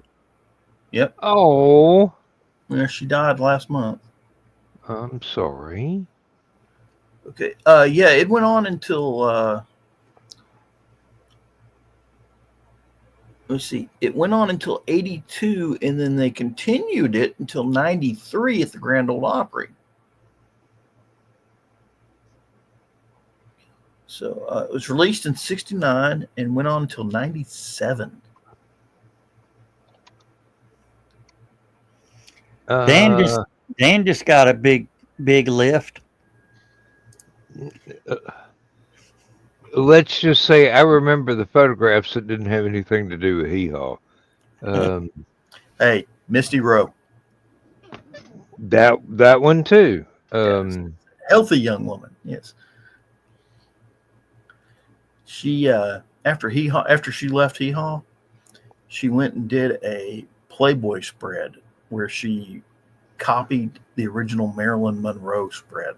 Oh, where she died last month. I'm sorry. Okay. Yeah, it went on until let's see. It went on until 82, and then they continued it until 93 at the Grand Ole Opry. So it was released in 69 and went on until 97. Dan just got a big lift. Let's just say I remember the photographs that didn't have anything to do with Hee Haw. Hey, Misty Rowe, That one too. healthy young woman. Yes. She after she left Hee Haw, she went and did a Playboy spread where she copied the original Marilyn Monroe spread.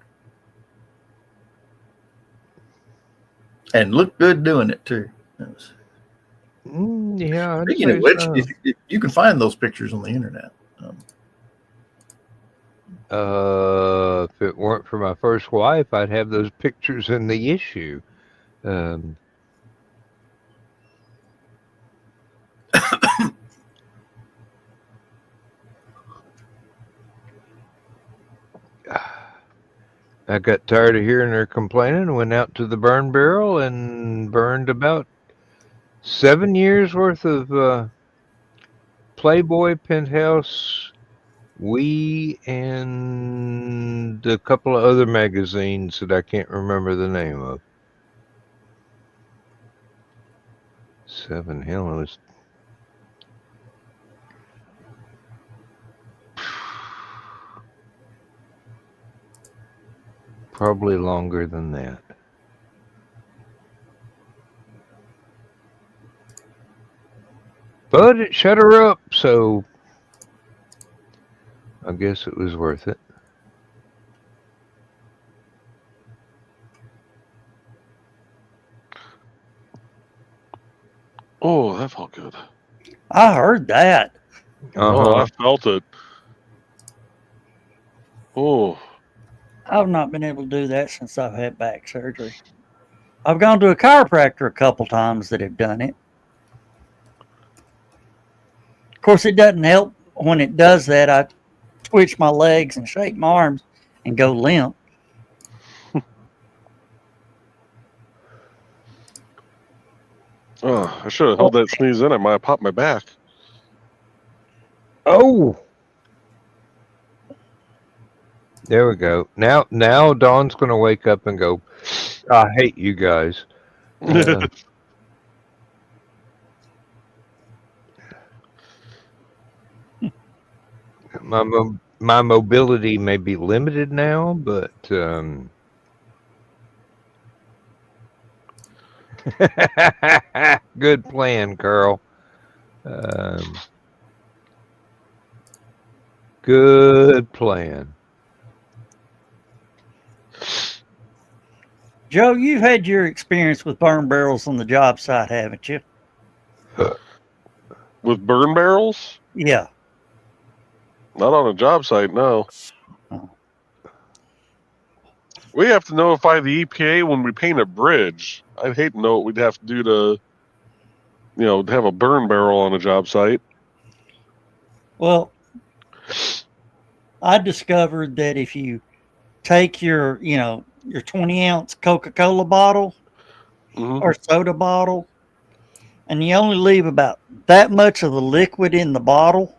And looked good doing it too. Yeah. Speaking of which, if you can find those pictures on the internet. If it weren't for my first wife, I'd have those pictures in the issue. I got tired of hearing her complaining and went out to the burn barrel and burned about 7 years worth of Playboy, Penthouse, and a couple of other magazines that I can't remember the name of. 7, hell, it was probably longer than that. But it shut her up, so I guess it was worth it. Oh, that felt good. I heard that. Oh, I felt it. Oh, I've not been able to do that since I've had back surgery. I've gone to a chiropractor a couple times that have done it. Of course, it doesn't help when it does that. I twitch my legs and shake my arms and go limp. I should have held that sneeze in. I might have popped my back. Oh! There we go. Now Dawn's going to wake up and go, I hate you guys. My mobility may be limited now, but good plan, Carl. Good plan. Joe, you've had your experience with burn barrels on the job site, haven't you? With burn barrels? Yeah. Not on a job site, no. Oh. We have to notify the EPA when we paint a bridge. I'd hate to know what we'd have to do to, to have a burn barrel on a job site. Well, I discovered that if you take your 20-ounce Coca-Cola bottle or soda bottle, and you only leave about that much of the liquid in the bottle,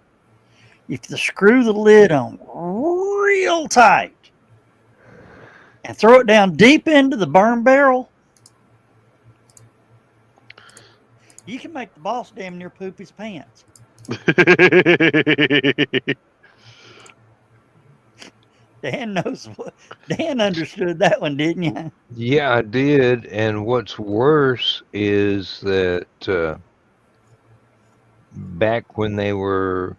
if you screw the lid on real tight and throw it down deep into the burn barrel, you can make the boss damn near poop his pants. Dan understood that one, didn't you? Yeah, I did. And what's worse is that back when they were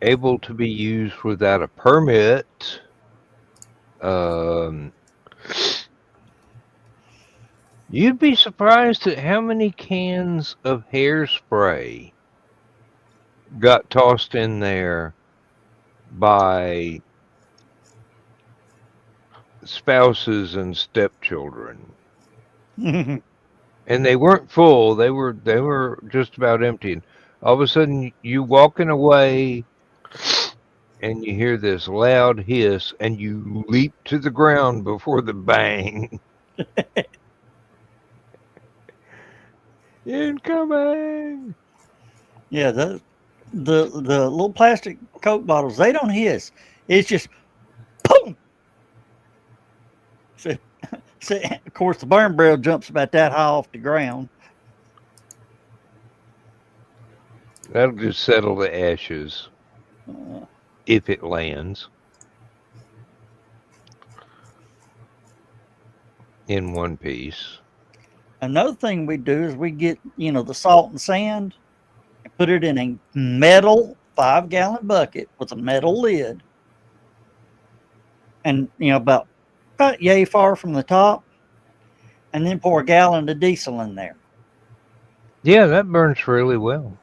able to be used without a permit, you'd be surprised at how many cans of hairspray got tossed in there by spouses and stepchildren. And they weren't full, they were just about empty. And all of a sudden you walking away and you hear this loud hiss and you leap to the ground before the bang. Incoming. Yeah, the little plastic Coke bottles, they don't hiss. It's just boom. So, of course, the burn barrel jumps about that high off the ground. That'll just settle the ashes if it lands in one piece. Another thing we do is we get, the salt and sand and put it in a metal 5-gallon bucket with a metal lid. And, about yay far from the top. And then pour a gallon of diesel in there. Yeah, that burns really well.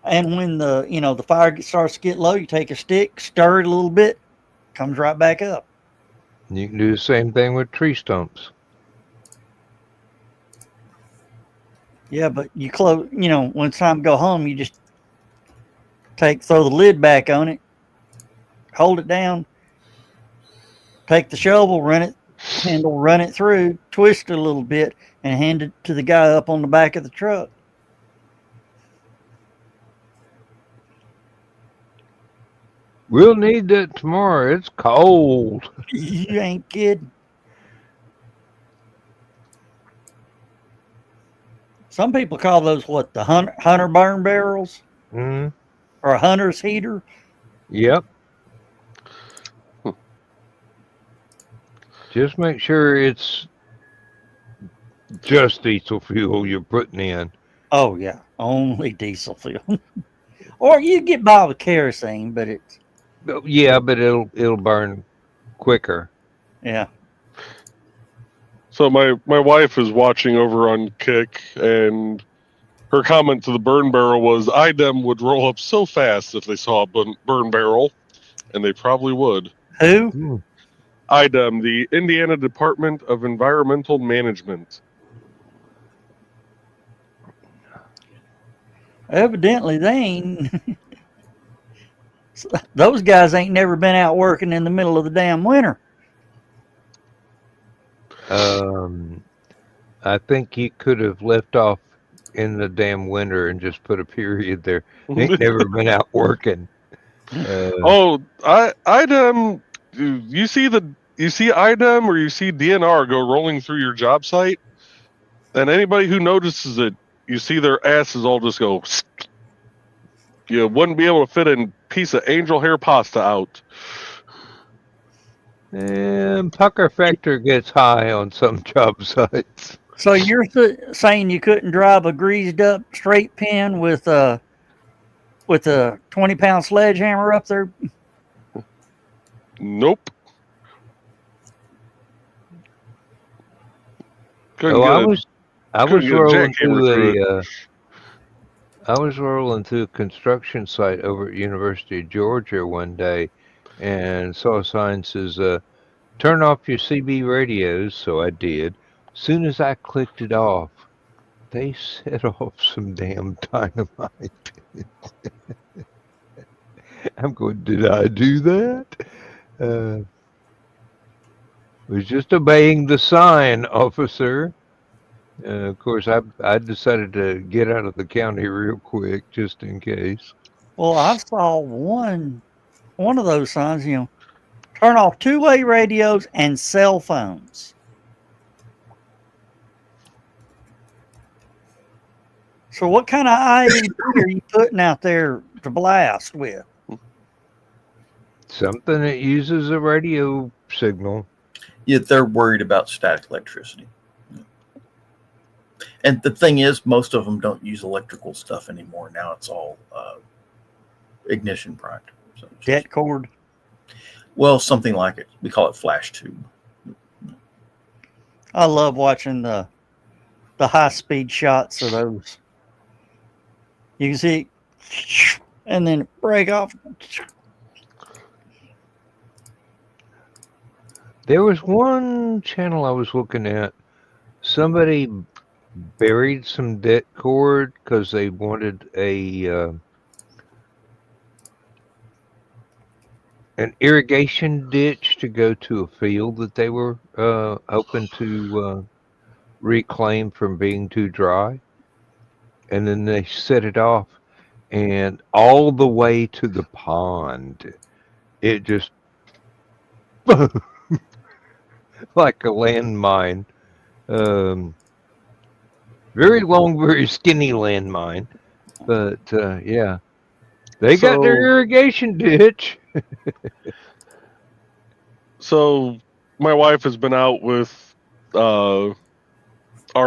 And when the fire starts to get low, you take a stick, stir it a little bit, comes right back up. You can do the same thing with tree stumps. Yeah, but you close, when it's time to go home, you just throw the lid back on it, hold it down, take the shovel, run it through, twist it a little bit, and hand it to the guy up on the back of the truck. We'll need that tomorrow. It's cold. You ain't kidding. Some people call those the hunter burn barrels? Mm-hmm. Or a hunter's heater? Yep. Just make sure it's just diesel fuel you're putting in. Oh, yeah. Only diesel fuel. Or you get by with kerosene, but it's... Yeah, but it'll burn quicker. Yeah. So my wife is watching over on Kick, and her comment to the burn barrel was, IDEM would roll up so fast if they saw a burn barrel, and they probably would. Who? IDEM, the Indiana Department of Environmental Management. Evidently, they ain't... Those guys ain't never been out working in the middle of the damn winter. I think he could have left off in the damn winter and just put a period there. Ain't never been out working. IDEM. You see IDEM or you see DNR go rolling through your job site, and anybody who notices it, you see their asses all just go. You wouldn't be able to fit a piece of angel hair pasta out. And pucker factor gets high on some job sites. So you're saying you couldn't drive a greased up straight pin with a 20-pound sledgehammer up there? Nope. I was rolling through a construction site over at University of Georgia one day, and saw a sign says, "Turn off your CB radios." So I did. Soon as I clicked it off, they set off some damn dynamite. I'm going, did I do that? Was just obeying the sign, officer. Of course, I decided to get out of the county real quick, just in case. Well, I saw one of those signs, turn off two-way radios and cell phones. So what kind of IED are you putting out there to blast with? Something that uses a radio signal. Yet they're worried about static electricity. And the thing is, most of them don't use electrical stuff anymore. Now it's all ignition primed. So Det cord? Well, something like it. We call it flash tube. I love watching the high-speed shots of those. You can see it, and then break off. There was one channel I was looking at. Somebody buried some det cord because they wanted an irrigation ditch to go to a field that they were hoping to reclaim from being too dry. And then they set it off, and all the way to the pond, it just like a landmine. Very long, very skinny landmine. But yeah, they got their irrigation ditch. So my wife has been out with our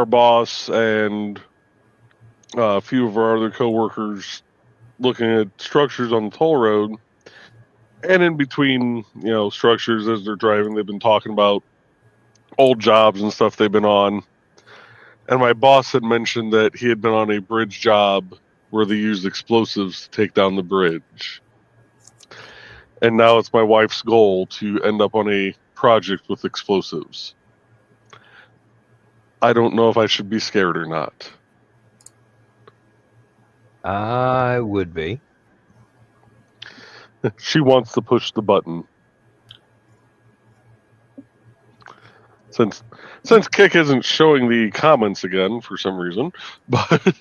boss and a few of our other coworkers looking at structures on the toll road. And in between, structures as they're driving, they've been talking about old jobs and stuff they've been on. And my boss had mentioned that he had been on a bridge job where they used explosives to take down the bridge. And now it's my wife's goal to end up on a project with explosives. I don't know if I should be scared or not. I would be. She wants to push the button. Since Kick isn't showing the comments again for some reason, but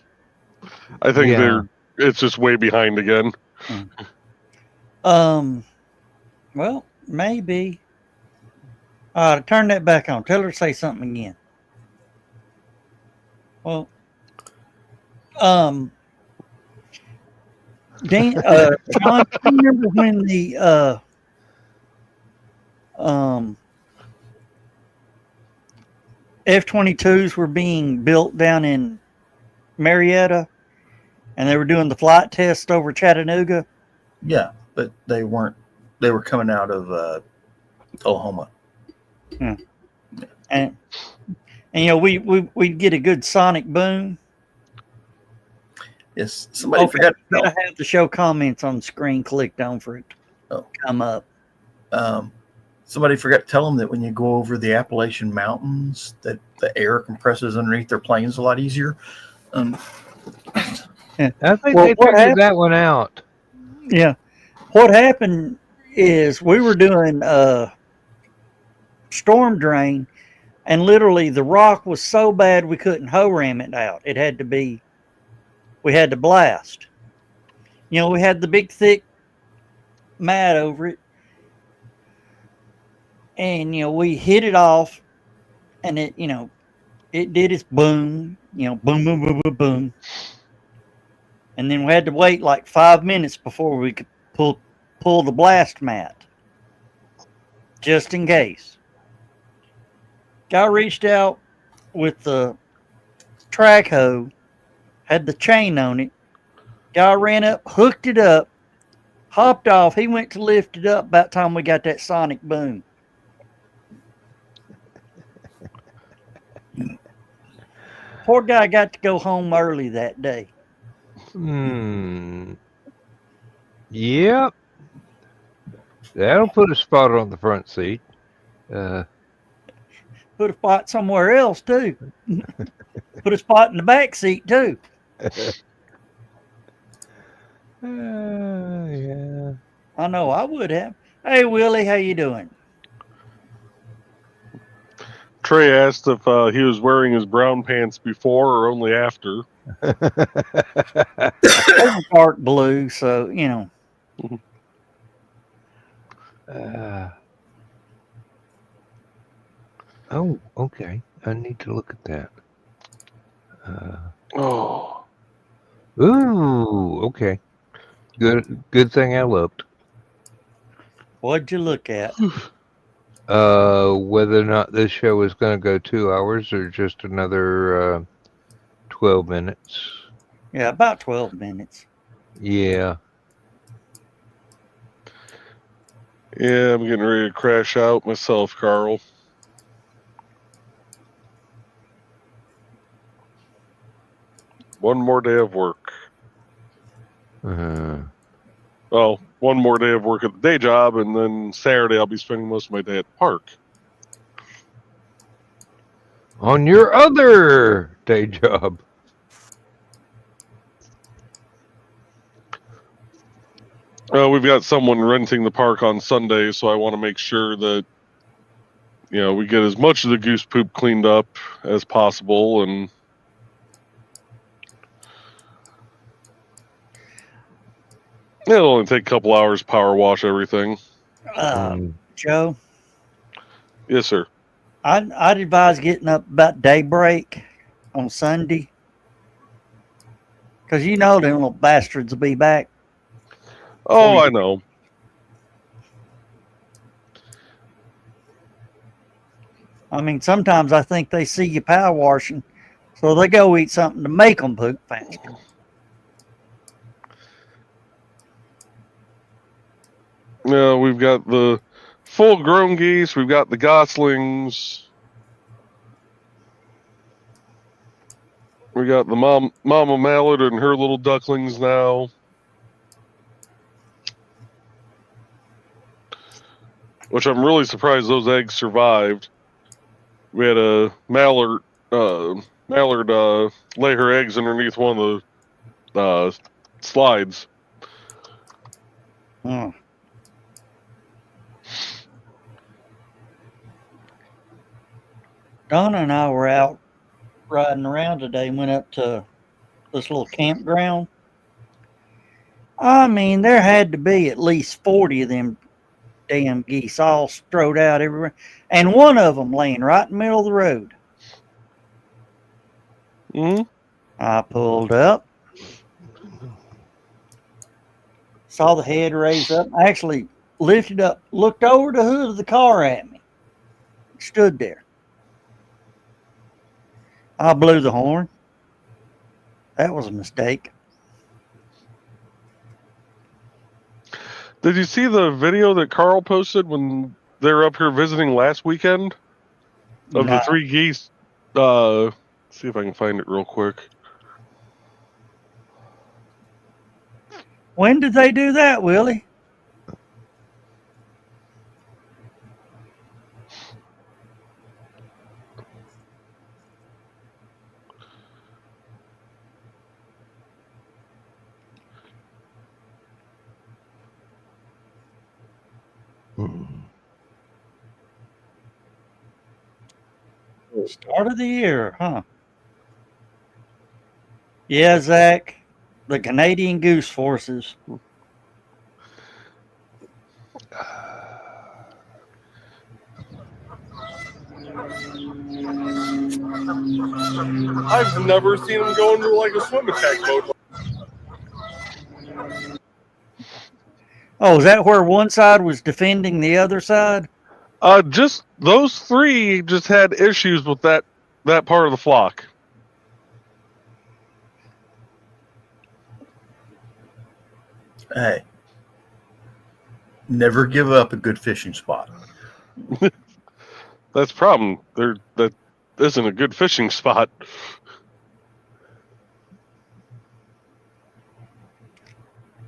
I think it's just way behind again. Well, maybe. Turn that back on. Tell her to say something again. Well, Dan, John, do you remember when the F-22s were being built down in Marietta, and they were doing the flight test over Chattanooga? Yeah, but they weren't. They were coming out of Oklahoma. Yeah. And we'd get a good sonic boom. Yes, somebody forgot. I have to show comments on the screen clicked on for it to come up. Somebody forgot to tell them that when you go over the Appalachian Mountains, that the air compresses underneath their planes a lot easier. I think they figured that one out. Yeah. What happened is we were doing storm drain, and literally the rock was so bad we couldn't hoe ram it out. We had to blast. We had the big thick mat over it. And, we hit it off, and it did its boom, boom, boom, boom, boom, boom. And then we had to wait like 5 minutes before we could pull the blast mat, just in case. Guy reached out with the track hoe, had the chain on it. Guy ran up, hooked it up, hopped off. He went to lift it up about the time we got that sonic boom. Poor guy got to go home early that day. Yep. That'll put a spot on the front seat. Put a spot somewhere else, too. Put a spot in the back seat, too. Yeah. I know I would have. Hey, Willie, how you doing? Trey asked if he was wearing his brown pants before or only after. They were dark blue, so, Oh, okay. I need to look at that. Oh. Ooh, okay. Good thing I looked. What'd you look at? Whether or not this show is going to go 2 hours or just another 12 minutes. Yeah, about 12 minutes. Yeah. Yeah, I'm getting ready to crash out myself, Carl. One more day of work. Well, one more day of work at the day job, and then Saturday I'll be spending most of my day at the park. On your other day job. We've got someone renting the park on Sunday, so I want to make sure that we get as much of the goose poop cleaned up as possible, and it'll only take a couple hours to power wash everything. Joe? Yes, sir. I'd advise getting up about daybreak on Sunday. Because them little bastards will be back. Oh, I know. I mean, sometimes I think they see you power washing, so they go eat something to make them poop faster. Yeah, we've got the full-grown geese. We've got the goslings. We got the mama mallard and her little ducklings now. Which I'm really surprised those eggs survived. We had a mallard lay her eggs underneath one of the slides. Hmm. Donna and I were out riding around today and went up to this little campground. I mean, there had to be at least 40 of them damn geese all strode out everywhere. And one of them laying right in the middle of the road. Mm-hmm. I pulled up. Saw the head raise up. I actually lifted up, looked over the hood of the car at me. Stood there. I blew the horn. That was a mistake. Did you see the video that Carl posted when they were up here visiting last weekend? Of the 3 geese? See if I can find it real quick. When did they do that, Willie? Start of the year, huh? Yeah, Zach. The Canadian Goose Forces. I've never seen him go into like a swim attack mode. Oh, is that where one side was defending the other side? Just those three just had issues with that part of the flock. Hey, never give up a good fishing spot. That's the problem. That isn't a good fishing spot.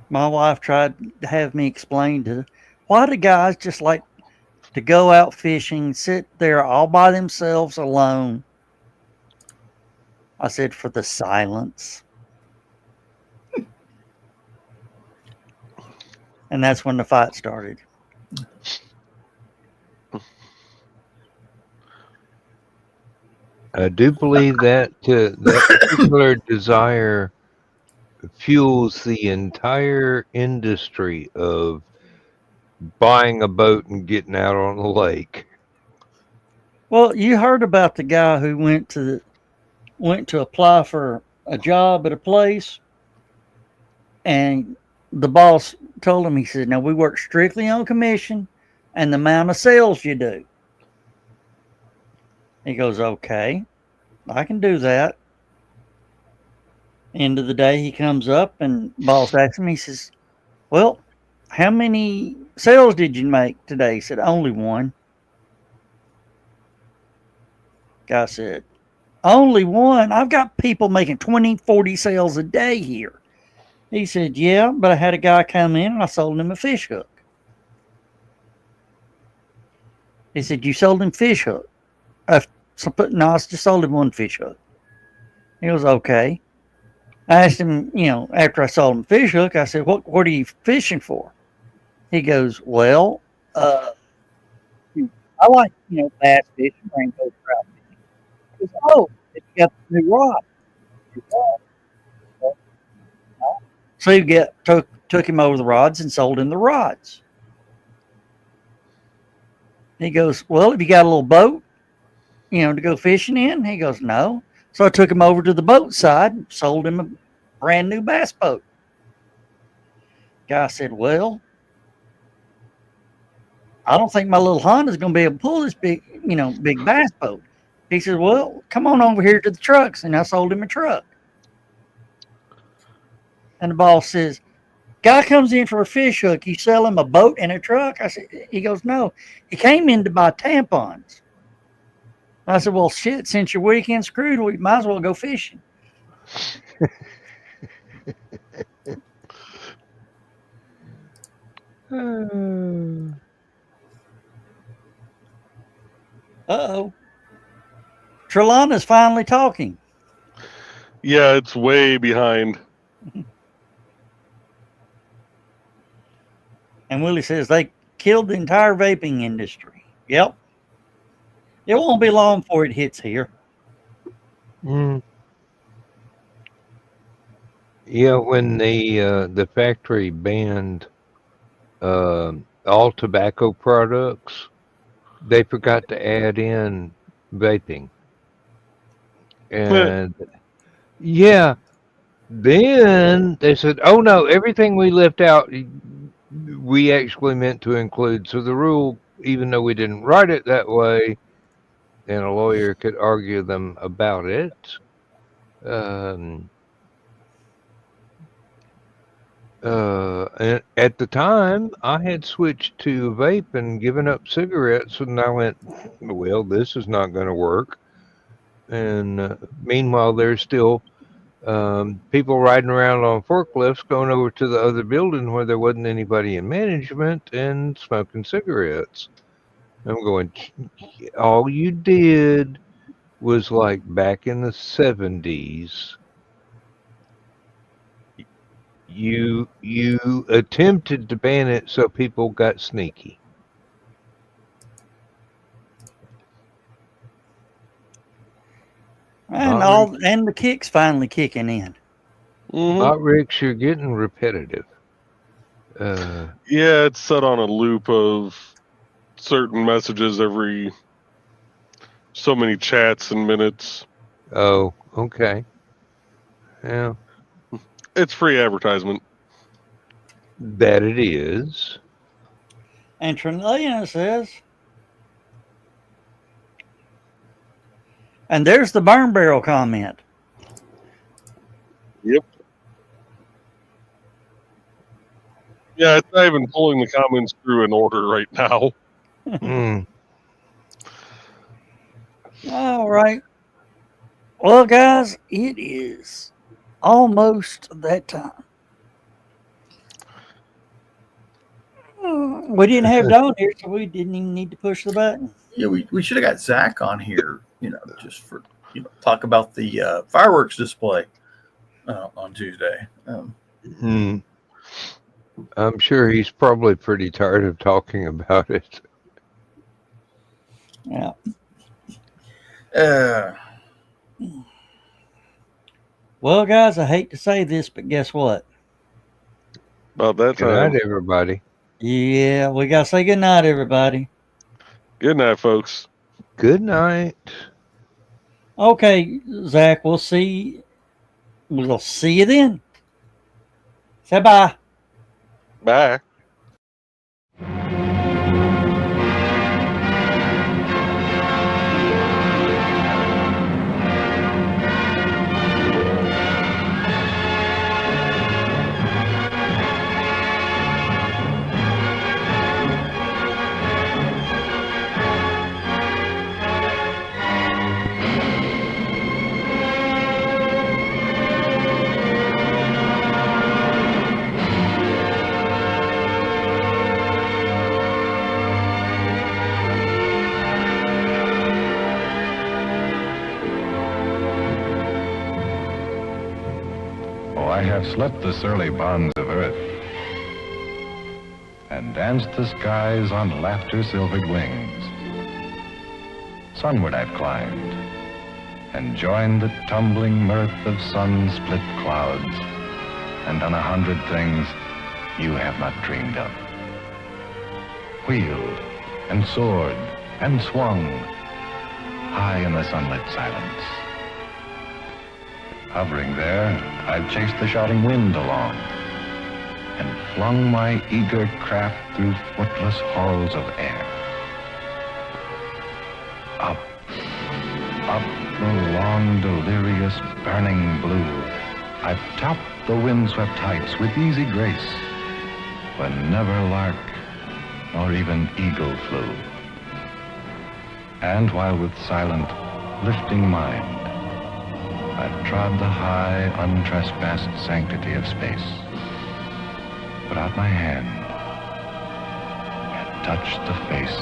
My wife tried to have me explain to why do guys just like to go out fishing, sit there all by themselves alone. I said, for the silence. And that's when the fight started. I do believe that that particular desire fuels the entire industry of buying a boat and getting out on the lake. Well, you heard about the guy who went to apply for a job at a place, and the boss told him, he said, "Now we work strictly on commission and the amount of sales you do." He goes, "Okay, I can do that." End of the day, he comes up and boss asks him, he says, "Well, how many sales did you make today?" He said, "Only one." Guy said, "Only one? I've got people making 20, 40 sales a day here." He said, "Yeah, but I had a guy come in and I sold him a fish hook." He said, "You sold him fish hook?" No, I just sold him one fish hook. He goes, "Okay." I asked him, after I sold him fish hook, I said, what are you fishing for?" He goes, "Well, I like, bass fishing, rainbow trout fishing." He goes, "Oh, you got the new rod." So he took him over the rods and sold him the rods. He goes, "Well, have you got a little boat, to go fishing in?" He goes, "No." So I took him over to the boat side and sold him a brand new bass boat. Guy said, "Well, I don't think my little Honda's going to be able to pull this big bass boat." He said, "Well, come on over here to the trucks." And I sold him a truck. And the boss says, "Guy comes in for a fish hook, you sell him a boat and a truck?" He goes, "No, he came in to buy tampons." I said, "Well, shit, since your weekend screwed, we might as well go fishing." Uh-oh. Trelana's finally talking. Yeah, it's way behind. And Willie says they killed the entire vaping industry. Yep. It won't be long before it hits here. Mm. Yeah, when the factory banned all tobacco products, they forgot to add in vaping. And yeah, then they said, "Oh no, everything we left out, we actually meant to include." So the rule, even though we didn't write it that way, and a lawyer could argue them about it, and at the time, I had switched to vape and given up cigarettes, and I went, "Well, this is not going to work." And meanwhile, there's still people riding around on forklifts going over to the other building where there wasn't anybody in management and smoking cigarettes. I'm going, all you did was like back in the 70s. You attempted to ban it so people got sneaky. And the kick's finally kicking in. Mm-hmm. Hot Ricks, you're getting repetitive. Yeah, it's set on a loop of certain messages every so many chats and minutes. Oh, okay. Yeah, It's free advertisement. that it is. And Trinellia says, and there's the burn barrel comment. Yep. Yeah, it's not even pulling the comments through in order right now. Mm. All right. Well, guys, it is almost that time. We didn't have Dawn here, so we didn't even need to push the button. Yeah, we should have got Zach on here, just for talk about the fireworks display on Tuesday. Mm. I'm sure he's probably pretty tired of talking about it. Yeah. Well, guys, I hate to say this, but guess what? About that Good time. night, everybody. Yeah, we got to say good night, everybody. Good night, folks. Good night. Okay, Zach, we'll see you then. Say bye. Bye. I have slept the surly bonds of earth and danced the skies on laughter-silvered wings. Sunward I've climbed and joined the tumbling mirth of sun-split clouds and done 100 things you have not dreamed of. Wheeled and soared and swung high in the sunlit silence. Hovering there, I've chased the shouting wind along and flung my eager craft through footless halls of air. Up, up the long, delirious, burning blue, I've topped the windswept heights with easy grace, when never lark nor even eagle flew. And while with silent, lifting mind, I've trod the high, untrespassed sanctity of space, put out my hand, and touched the face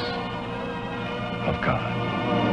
of God.